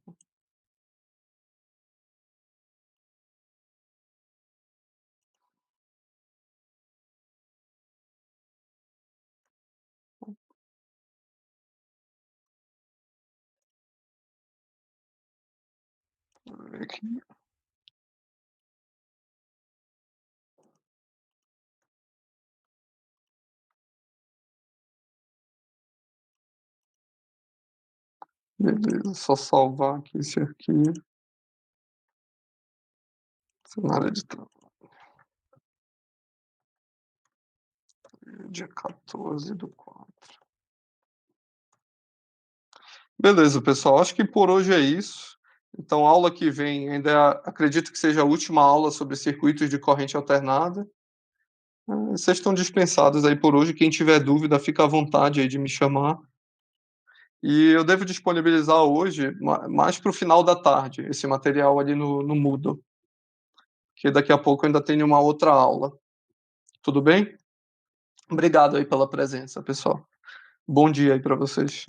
[SPEAKER 1] Aqui, beleza, só salvar aqui esse arquivo. Cenário de trabalho, dia 14/4. Beleza, pessoal, acho que por hoje é isso. Então, aula que vem, ainda acredito que seja a última aula sobre circuitos de corrente alternada. Vocês estão dispensados aí por hoje. Quem tiver dúvida, fica à vontade aí de me chamar. E eu devo disponibilizar hoje, mais para o final da tarde, esse material ali no Moodle, que daqui a pouco eu ainda tenho uma outra aula. Tudo bem? Obrigado aí pela presença, pessoal. Bom dia aí para vocês.